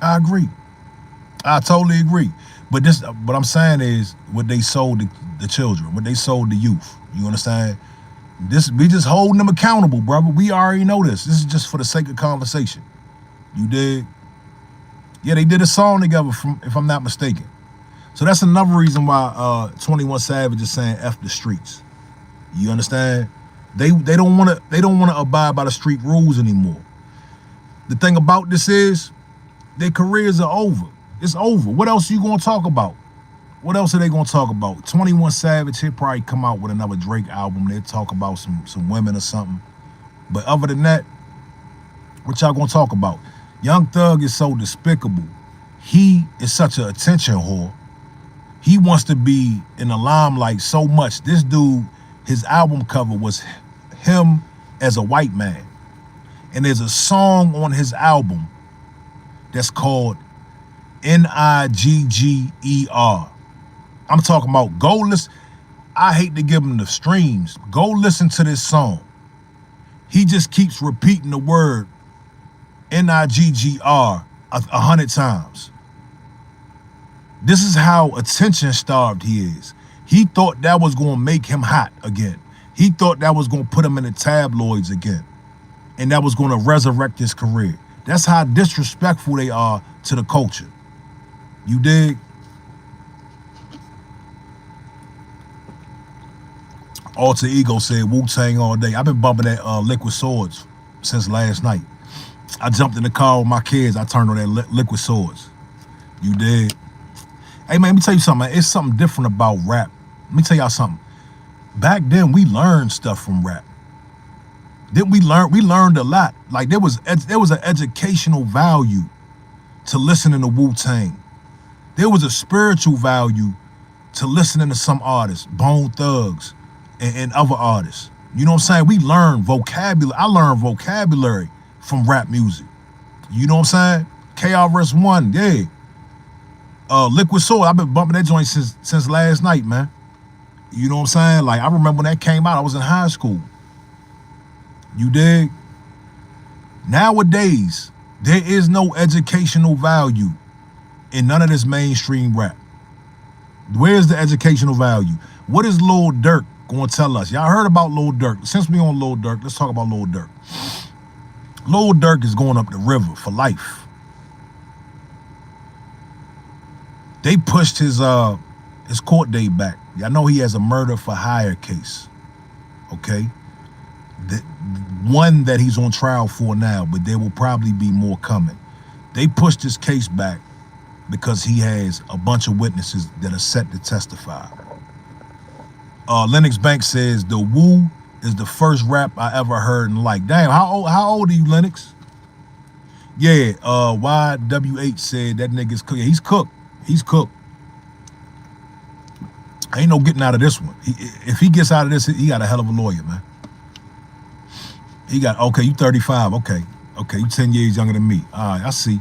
A: I totally agree. But what I'm saying is what they sold the children, what they sold the youth. You understand? We just holding them accountable, brother. We already know this. This is just for the sake of conversation. You dig? Yeah, they did a song together, if I'm not mistaken. So that's another reason why 21 Savage is saying F the streets. You understand? They don't want to abide by the street rules anymore. The thing about this is their careers are over. It's over. What else are you going to talk about? What else are they going to talk about? 21 Savage, he'll probably come out with another Drake album. They'll talk about some women or something. But other than that, what y'all going to talk about? Young Thug is so despicable. He is such an attention whore. He wants to be in the limelight so much. This dude, his album cover was him as a white man. And there's a song on his album that's called Nigger. I'm talking about go listen. I hate to give him the streams. Go listen to this song. He just keeps repeating the word Nigger 100 times. This is how attention starved he is. He thought that was going to make him hot again. He thought that was going to put him in the tabloids again. And that was going to resurrect his career. That's how disrespectful they are to the culture. You dig? Alter Ego said Wu-Tang all day. I've been bumping that Liquid Swords since last night. I jumped in the car with my kids. I turned on that Liquid Swords. You dig? Hey, man, let me tell you something, man. It's something different about rap. Let me tell y'all something. Back then, we learned stuff from rap. We learned a lot. Like, there was an educational value to listening to Wu-Tang. There was a spiritual value to listening to some artists, Bone Thugs, and other artists. You know what I'm saying? We learned vocabulary. I learned vocabulary from rap music. You know what I'm saying? KRS-One, yeah. Liquid Sword, I've been bumping that joint since last night, man. You know what I'm saying? Like, I remember when that came out, I was in high school. You dig? Nowadays, there is no educational value in none of this mainstream rap. Where's the educational value? What is Lil Durk going to tell us? Y'all heard about Lil Durk. Since we on Lil Durk, let's talk about Lil Durk. Lil Durk is going up the river for life. They pushed his court date back. Y'all know he has a murder for hire case. Okay? The one that he's on trial for now, but there will probably be more coming. They pushed his case back because he has a bunch of witnesses that are set to testify. Lennox Banks says the Woo is the first rap I ever heard and liked. Damn, how old are you, Lennox? Yeah, YWH said that nigga's cooked. Yeah, he's cooked. He's cooked. Ain't no getting out of this one. If he gets out of this, he got a hell of a lawyer, man. He got, okay, you 35, okay, you 10 years younger than me. All right, I see.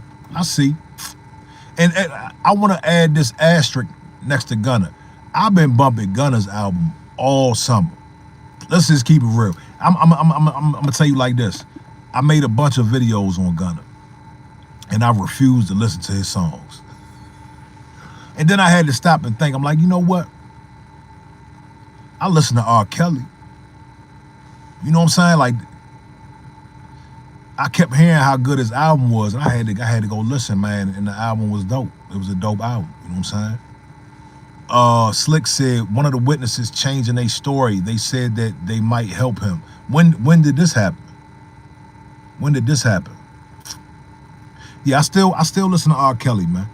A: And I want to add this asterisk next to Gunna. I've been bumping Gunna's album all summer. Let's just keep it real. I'm gonna tell you like this. I made a bunch of videos on Gunna, and I refused to listen to his songs. And then I had to stop and think. I'm like, you know what? I listen to R. Kelly. You know what I'm saying? Like, I kept hearing how good his album was, and I had to go listen, man. And the album was dope. It was a dope album. You know what I'm saying? Slick said one of the witnesses changing their story. They said that they might help him. When did this happen? When did this happen? Yeah, I still listen to R. Kelly, man.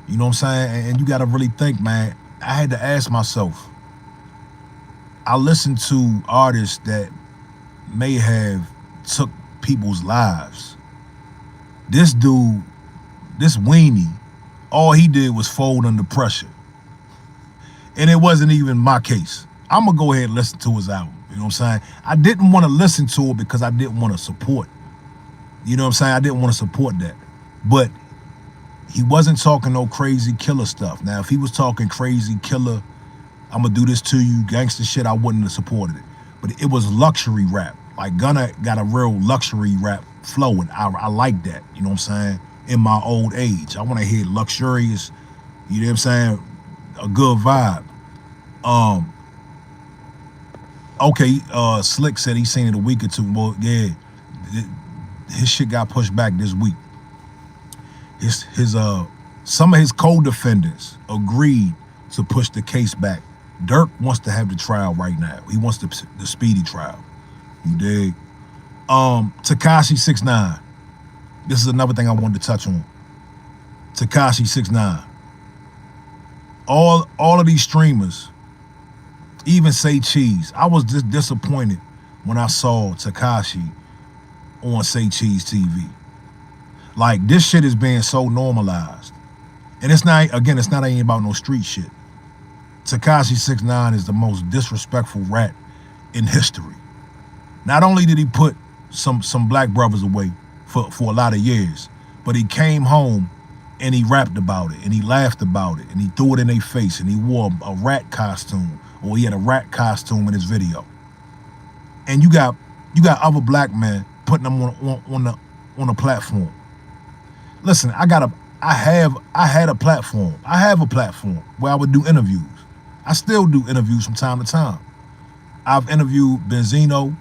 A: You know what I'm saying? And you got to really think, man. I had to ask myself. I listened to artists that may have took people's lives. This dude, this weenie, all he did was fold under pressure. And it wasn't even my case. I'm going to go ahead and listen to his album. You know what I'm saying? I didn't want to listen to it because I didn't want to support. You know what I'm saying? I didn't want to support that. But he wasn't talking no crazy killer stuff. Now, if he was talking crazy killer, I'm going to do this to you, gangster shit, I wouldn't have supported it. But it was luxury rap. Like, Gunna got a real luxury rap flow, and I like that, you know what I'm saying? In my old age. I want to hear luxurious, you know what I'm saying? A good vibe. Okay, Slick said he seen it a week or two. Well, yeah, his shit got pushed back this week. Some of his co-defendants agreed to push the case back. Durk wants to have the trial right now. He wants the speedy trial. You dig? Tekashi 6ix9ine. This is another thing I wanted to touch on. Tekashi 6ix9ine. All of these streamers, even Say Cheese. I was just disappointed when I saw Tekashi on Say Cheese TV. Like, this shit is being so normalized. And it's not ain't about no street shit. Tekashi 6ix9ine is the most disrespectful rat in history. Not only did he put some black brothers away for a lot of years, but he came home and he rapped about it and he laughed about it and he threw it in their face and he wore a rat costume, or he had a rat costume in his video. And you got other black men putting them on a platform. Listen, I had a platform. I have a platform where I would do interviews. I still do interviews from time to time. I've interviewed Benzino,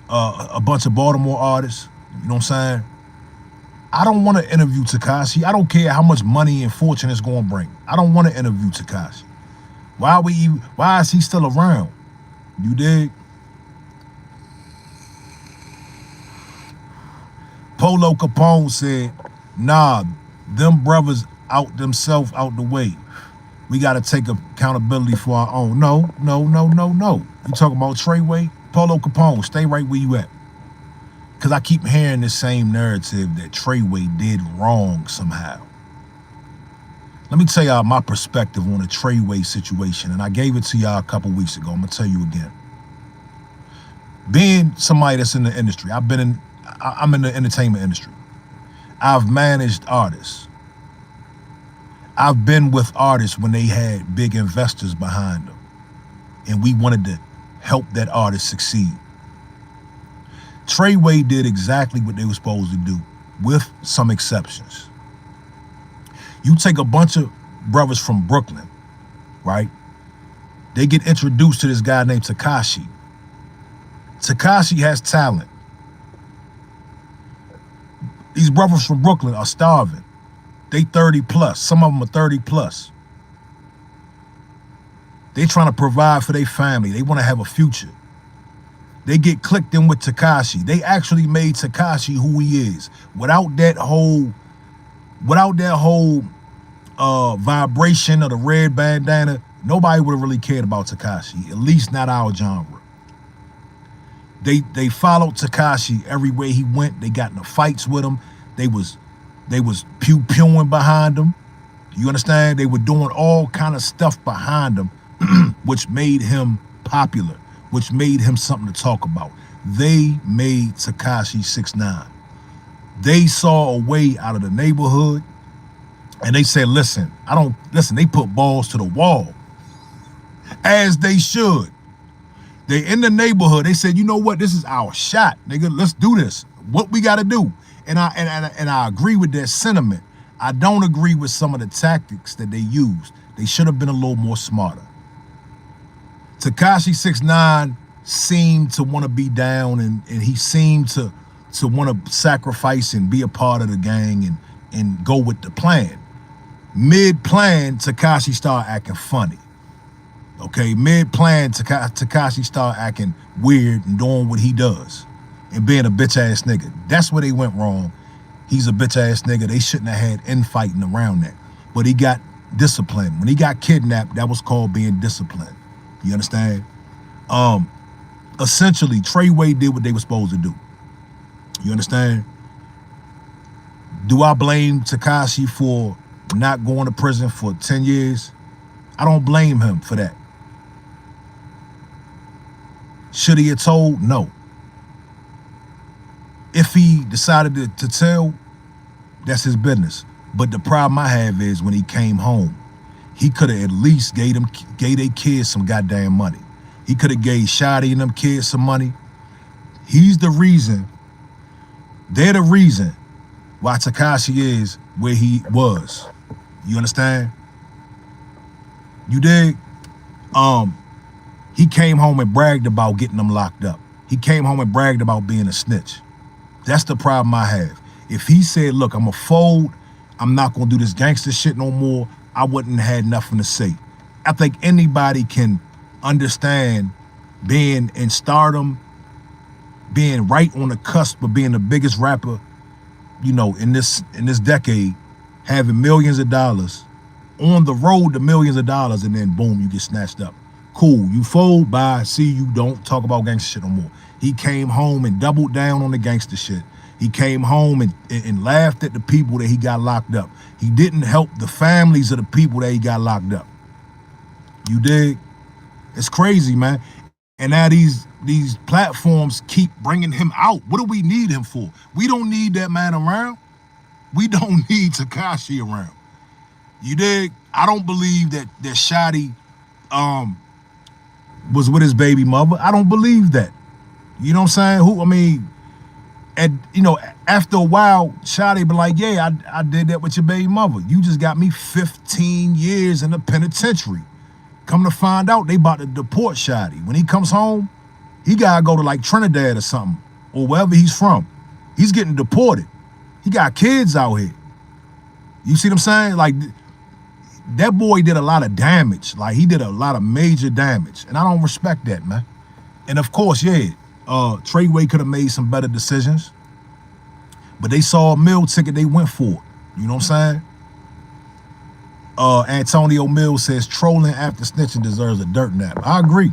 A: a bunch of Baltimore artists. You know what I'm saying? I don't want to interview Tekashi. I don't care how much money and fortune it's going to bring. I don't want to interview Tekashi. Why is he still around? You dig? Polo Capone said, nah, them brothers out themselves out the way. We got to take accountability for our own. No. You talking about Treyway? Polo Capone, stay right where you at. Because I keep hearing the same narrative that Treyway did wrong somehow. Let me tell y'all my perspective on the Treyway situation, and I gave it to y'all a couple weeks ago. I'm going to tell you again. Being somebody that's in the industry, I'm in the entertainment industry. I've managed artists. I've been with artists when they had big investors behind them. and we wanted to help that artist succeed. Treyway did exactly what they were supposed to do, with some exceptions. You take a bunch of brothers from Brooklyn, right? They get introduced to this guy named Tekashi. Tekashi has talent. These brothers from Brooklyn are starving. They 30 plus. Some of them are 30 plus. They trying to provide for their family. They want to have a future. They get clicked in with Tekashi. They actually made Tekashi who he is. Without that whole vibration of the red bandana, nobody would have really cared about Tekashi. At least not our genre. They followed Tekashi everywhere he went. They got into fights with him. They was pew-pewing behind him. You understand? They were doing all kind of stuff behind him, which made him popular, which made him something to talk about. They made Tekashi 6ix9ine. They saw a way out of the neighborhood, and they said, listen, they put balls to the wall, as they should. They in the neighborhood, they said, you know what, this is our shot, nigga, let's do this. What we gotta do? And I agree with that sentiment. I don't agree with some of the tactics that they used. They should have been a little more smarter. Tekashi 6ix9ine seemed to want to be down, and he seemed to want to sacrifice and be a part of the gang and go with the plan. Mid-plan, Tekashi started acting funny. Okay, mid-plan, Tekashi started acting weird and doing what he does and being a bitch-ass nigga. That's where they went wrong. He's a bitch-ass nigga. They shouldn't have had infighting around that. But he got disciplined. When he got kidnapped, that was called being disciplined. You understand? Essentially, Treyway did what they were supposed to do. You understand? Do I blame Tekashi for not going to prison for 10 years? I don't blame him for that. Should he have told? No. If he decided to tell, that's his business. But the problem I have is when he came home, he could have at least gave their kids some goddamn money. He could have gave Shotty and them kids some money. He's the reason, they're the reason why Tekashi is where he was. You understand? You dig? He came home and bragged about getting them locked up. He came home and bragged about being a snitch. That's the problem I have. If he said, look, I'm a fold, I'm not gonna do this gangster shit no more, I wouldn't have had nothing to say. I think anybody can understand being in stardom, being right on the cusp of being the biggest rapper, you know, in this decade, having millions of dollars, on the road to millions of dollars, and then boom, you get snatched up. Cool, you fold, bye, see you, don't talk about gangster shit no more. He came home and doubled down on the gangster shit. He came home and laughed at the people that he got locked up. He didn't help the families of the people that he got locked up. You dig? It's crazy, man. And now these platforms keep bringing him out. What do we need him for? We don't need that man around. We don't need Tekashi around. You dig? I don't believe that Shotty was with his baby mother. I don't believe that. You know what I'm saying? After a while, Shotty be like, yeah, I did that with your baby mother. You just got me 15 years in the penitentiary. Come to find out, they about to deport Shotty. When he comes home, he gotta go to like Trinidad or something, or wherever he's from. He's getting deported. He got kids out here. You see what I'm saying? Like, that boy did a lot of damage. Like, he did a lot of major damage. And I don't respect that, man. And of course, yeah, Treyway could have made some better decisions. But they saw a meal ticket, they went for it. You know what I'm saying? Antonio Mills says trolling after snitching deserves a dirt nap. I agree.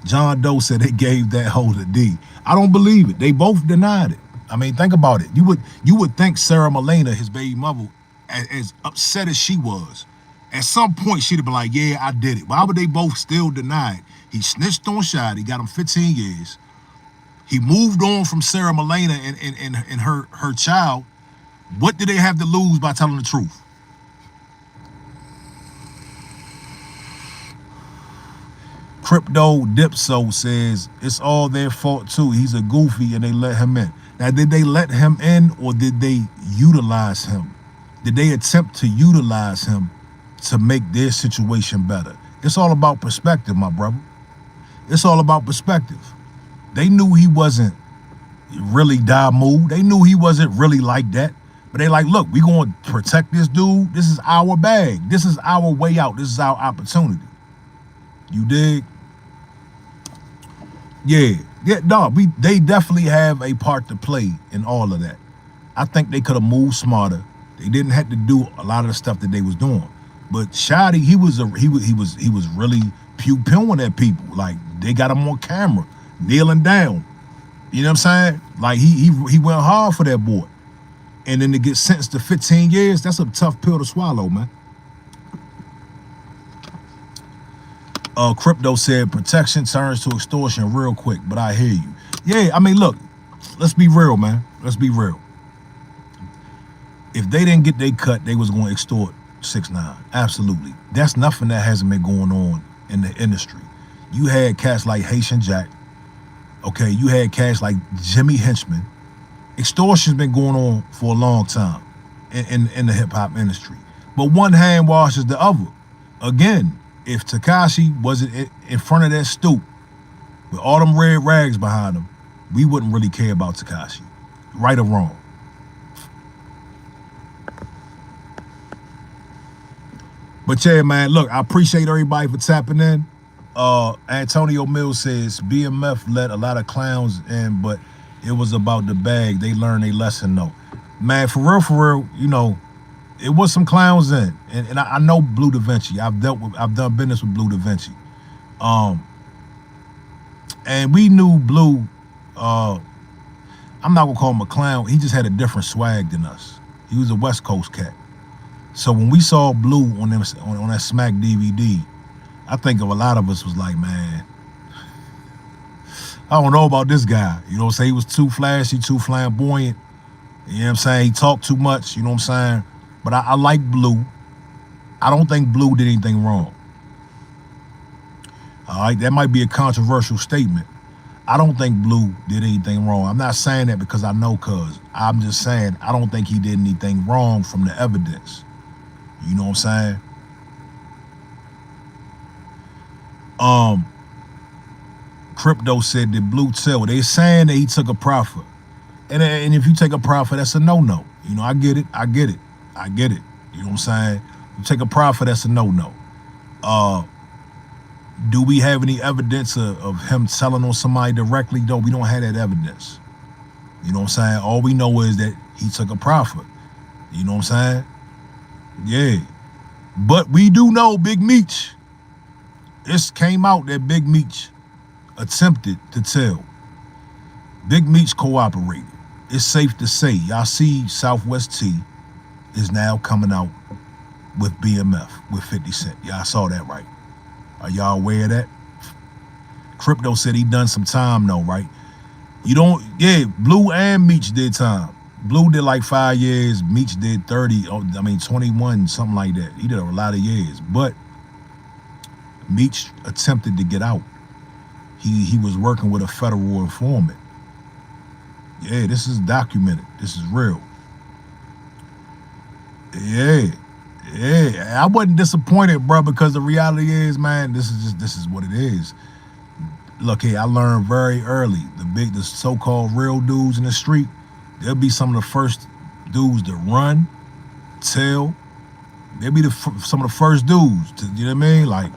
A: John Doe said they gave that hoe to D. I don't believe it. They both denied it. I mean, think about it. You would think Sarah Malone, his baby mother, as upset as she was, at some point she'd have been like, yeah, I did it. Why would they both still deny it? He snitched on Shotty, got him 15 years. He moved on from Sarah Malone and her child. What did they have to lose by telling the truth? Crypto Dipso says it's all their fault too. He's a goofy and they let him in. Now, did they let him in or did they utilize him? Did they attempt to utilize him to make their situation better? It's all about perspective, my brother. It's all about perspective. They knew he wasn't really Damu. They knew he wasn't really like that. But they like, look, we going to protect this dude. This is our bag. This is our way out. This is our opportunity. You dig? Yeah, no, they definitely have a part to play in all of that. I think they could have moved smarter. They didn't have to do a lot of the stuff that they was doing. But Shotty, he was really pew-pewing at people. Like, they got him on camera, kneeling down. You know what I'm saying? Like, he went hard for that boy. And then to get sentenced to 15 years, that's a tough pill to swallow, man. Crypto said protection turns to extortion real quick, but I hear you. Yeah, I mean, look, let's be real, man. Let's be real. If they didn't get their cut, they was going to extort 6ix9ine. Absolutely. That's nothing that hasn't been going on in the industry. You had cats like Haitian Jack. Okay, you had cats like Jimmy Henchman. Extortion's been going on for a long time in the hip-hop industry. But one hand washes the other. Again, if Tekashi wasn't in front of that stoop with all them red rags behind him, we wouldn't really care about Tekashi, right or wrong. But yeah, man, look, I appreciate everybody for tapping in. Antonio Mills says BMF let a lot of clowns in, but it was about the bag. They learned a lesson though. Man, for real, you know, it was some clowns in. And I know Blue Da Vinci. I've done business with Blue Da Vinci. And we knew Blue, I'm not gonna call him a clown. He just had a different swag than us. He was a West Coast cat. So when we saw Blue on that Smack DVD, I think of a lot of us was like, man, I don't know about this guy. You know what I'm saying? He was too flashy, too flamboyant. You know what I'm saying? He talked too much, you know what I'm saying? But I like Blue. I don't think Blue did anything wrong. All right, that might be a controversial statement. I don't think Blue did anything wrong. I'm not saying that because I know cuz. I'm just saying I don't think he did anything wrong from the evidence. You know what I'm saying? Crypto said that Blue tell. They saying that he took a profit. And if you take a profit, that's a no-no. You know, I get it. You know what I'm saying? You take a profit, that's a no-no. Do we have any evidence of him selling on somebody directly? No, we don't have that evidence. You know what I'm saying? All we know is that he took a profit. You know what I'm saying? Yeah. But we do know Big Meech. This came out that Big Meech attempted to tell. Big Meech cooperated. It's safe to say, y'all see Southwest T is now coming out with BMF, with 50 Cent. Y'all saw that, right? Are y'all aware of that? Crypto said he done some time though, right? You don't, yeah, Blue and Meech did time. Blue did like 5 years, Meech did 30, 21, something like that. He did a lot of years, but Meech attempted to get out. He was working with a federal informant. Yeah, this is documented. This is real. Yeah. I wasn't disappointed, bro, because the reality is, man, this is what it is. Look here, I learned very early, the so-called real dudes in the street, they'll be some of the first dudes to run, tell. They'll be some of the first dudes to, you know what I mean? Like,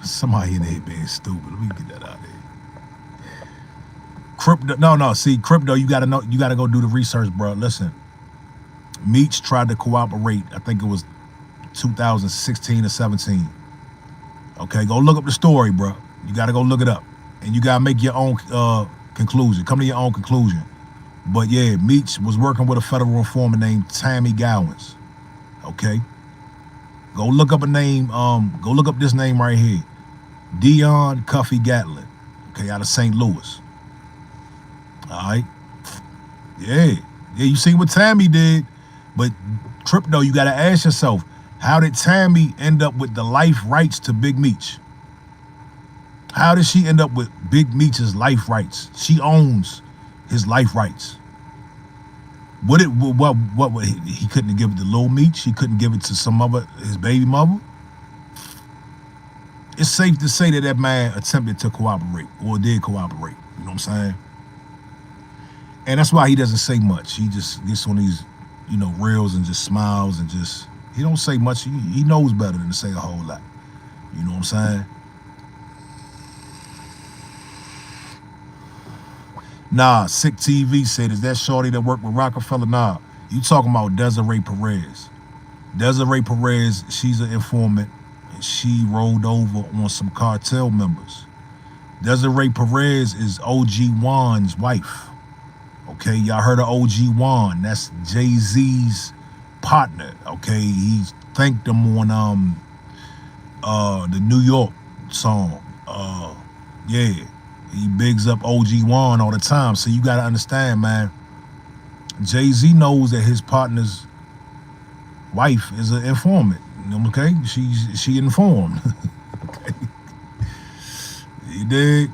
A: somebody in there being stupid. Let me get that out of there. Crypto, see, Crypto, you gotta go do the research, bro. Listen, Meech tried to cooperate, I think it was 2016 or 17. Okay, go look up the story, bro. You gotta go look it up. And you gotta make your own conclusion. Come to your own conclusion. But yeah, Meech was working with a federal informant named Tammy Gowans. Okay? Go look up a name, go look up this name right here. Dion Cuffy Gatlin. Okay, out of St. Louis. All right? Yeah, you see what Tammy did. But Crypto, you gotta ask yourself, How did Tammy end up with the life rights to Big Meech? How did she end up with Big Meech's life rights? She owns his life rights. What he couldn't give it to Lil Meech? He couldn't give it to his baby mother? It's safe to say that man attempted to cooperate or did cooperate. You know what I'm saying? And that's why he doesn't say much. He just gets on these, reels and just smiles and he don't say much. He knows better than to say a whole lot. You know what I'm saying? Nah, Sick TV said, is that shorty that worked with Rockefeller? Nah, you talking about Desiree Perez. Desiree Perez, she's an informant. And she rolled over on some cartel members. Desiree Perez is OG Juan's wife. Okay, y'all heard of OG Juan. That's Jay-Z's partner. Okay, he thanked him on the New York song. Yeah. He bigs up OG Juan all the time. So you got to understand, man, Jay-Z knows that his partner's wife is an informant. Okay? She informed. Okay? You dig?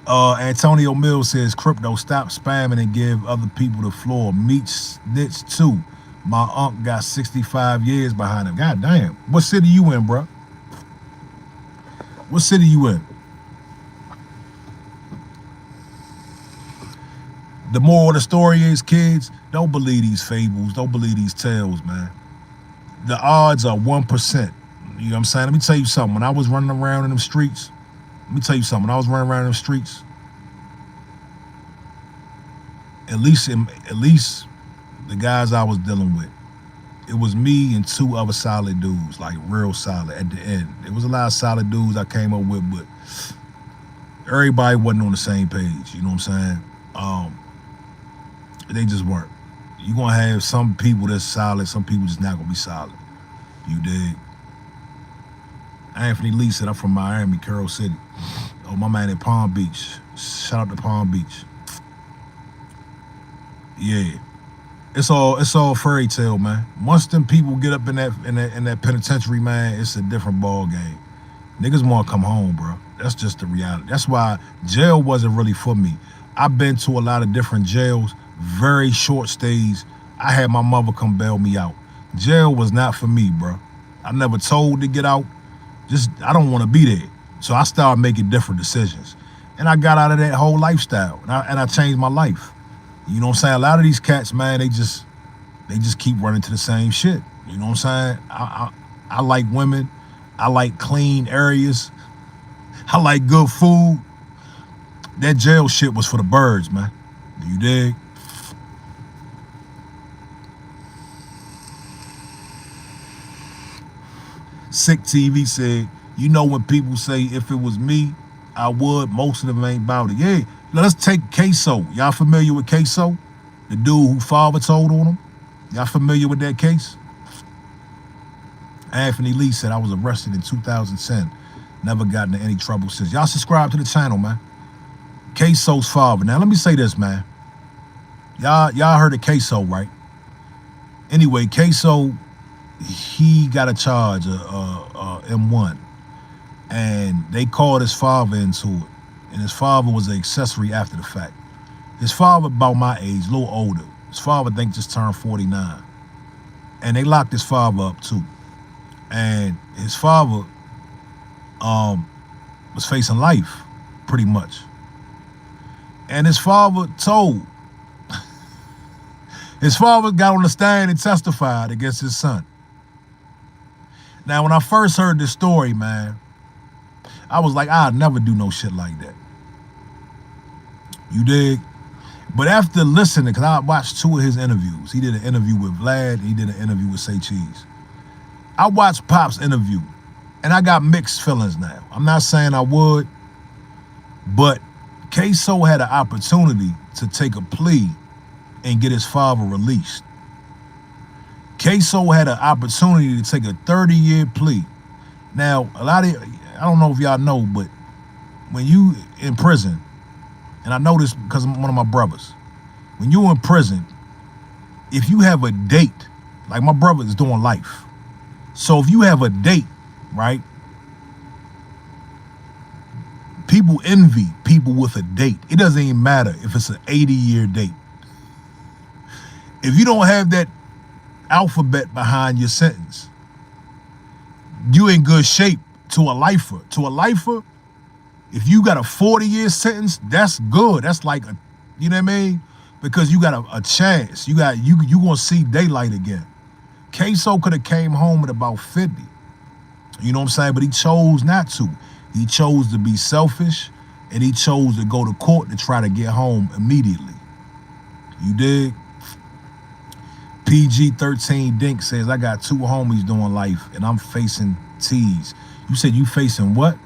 A: Antonio Mills says, Crypto, stop spamming and give other people the floor. Meech snitch too. My uncle got 65 years behind him. God damn. What city you in, bro? What city you in? The moral of the story is, kids, don't believe these fables. Don't believe these tales, man. The odds are 1%. You know what I'm saying? Let me tell you something. When I was running around in them streets, at least the guys I was dealing with, it was me and two other solid dudes, like real solid at the end. There was a lot of solid dudes I came up with, but everybody wasn't on the same page. You know what I'm saying? They just weren't. You're going to have some people that's solid, some people just not going to be solid. You dig? Anthony Lee said, I'm from Miami, Carroll City. Oh, my man in Palm Beach. Shout out to Palm Beach. Yeah. It's all fairy tale, man. Once them people get up in that penitentiary, man, it's a different ball game. Niggas want to come home, bro. That's just the reality. That's why jail wasn't really for me. I've been to a lot of different jails, very short stays. I had my mother come bail me out. Jail was not for me, bro. I never told to get out. I don't want to be there. So I started making different decisions. And I got out of that whole lifestyle. And I changed my life. You know what I'm saying? A lot of these cats, man, they just keep running to the same shit. You know what I'm saying? I like women. I like clean areas. I like good food. That jail shit was for the birds, man. You dig? Sick TV said, you know when people say, if it was me, I would, most of them ain't about it. Yeah, let's take Queso. Y'all familiar with Queso? The dude who father told on him? Y'all familiar with that case? Anthony Lee said, I was arrested in 2010. Never gotten into any trouble since. Y'all subscribe to the channel, man. Queso's father. Now, let me say this, man. Y'all heard of Queso, right? Anyway, Queso, he got a charge, M1. And they called his father into it. And his father was an accessory after the fact. His father about my age, a little older. His father, I think, just turned 49. And they locked his father up, too. And his father was facing life, pretty much. And his father told. His father got on the stand and testified against his son. Now, when I first heard this story, man, I was like, I'll never do no shit like that. You dig? But after listening, because I watched two of his interviews. He did an interview with Vlad, and he did an interview with Say Cheese. I watched Pop's interview, and I got mixed feelings now. I'm not saying I would, but Queso had an opportunity to take a plea and get his father released. Queso had an opportunity to take a 30-year plea. Now, I don't know if y'all know, but when you in prison, and I know this because I'm one of my brothers, when you in prison, if you have a date, like my brother is doing life, So if you have a date, right? People envy people with a date. It doesn't even matter if it's an 80-year date. If you don't have that alphabet behind your sentence, you in good shape to a lifer. To a lifer, if you got a 40-year sentence, that's good. That's like a, you know what I mean? Because you got a chance. You gonna see daylight again. Queso could have came home at about 50. You know what I'm saying? But he chose not to. He chose to be selfish, and he chose to go to court to try to get home immediately. You dig? PG-13 Dink says, I got 2 homies doing life, and I'm facing T's. You said you facing what?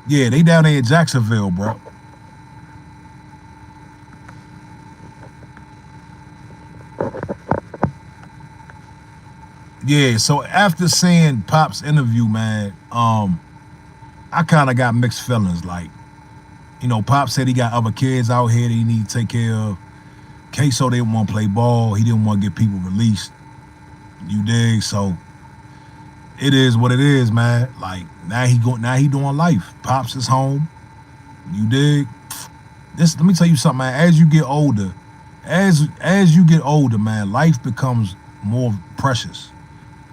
A: Yeah, they down there in Jacksonville, bro. Yeah, so after seeing Pop's interview, man, I kind of got mixed feelings. Like, you know, Pop said he got other kids out here that he need to take care of. Queso didn't want to play ball. He didn't want to get people released. You dig? So it is what it is, man. Like now he doing life. Pops is home. You dig? Let me tell you something, man. As you get older, as you get older, man, life becomes more precious,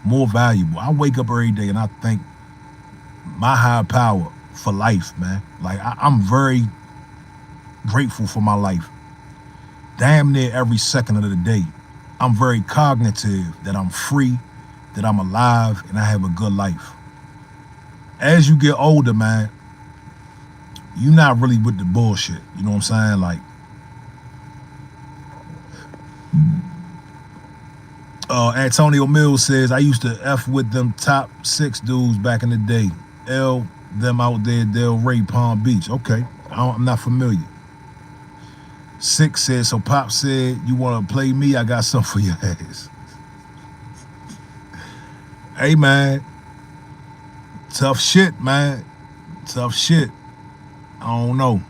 A: more valuable. I wake up every day and I thank my higher power for life, man. Like I'm very grateful for my life. Damn near every second of the day. I'm very cognitive that I'm free, that I'm alive, and I have a good life. As you get older, man, you're not really with the bullshit. You know what I'm saying? Like, Antonio Mills says, I used to F with them top 6 dudes back in the day. Them out there, Del Rey, Palm Beach. Okay, I'm not familiar. 6 said, so Pop said, you want to play me? I got something for your ass. Hey, man. Tough shit, man. Tough shit. I don't know.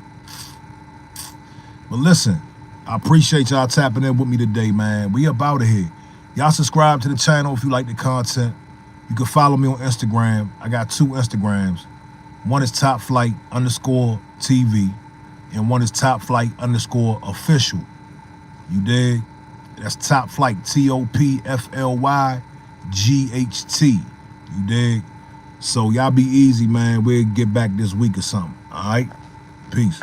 A: But listen, I appreciate y'all tapping in with me today, man. We up out of here. Y'all subscribe to the channel if you like the content. You can follow me on Instagram. I got 2 Instagrams. One is topflight_TV. And one is topflight_official. You dig? That's Top Flight, TOPFLYGHT. You dig? So y'all be easy, man. We'll get back this week or something. All right? Peace.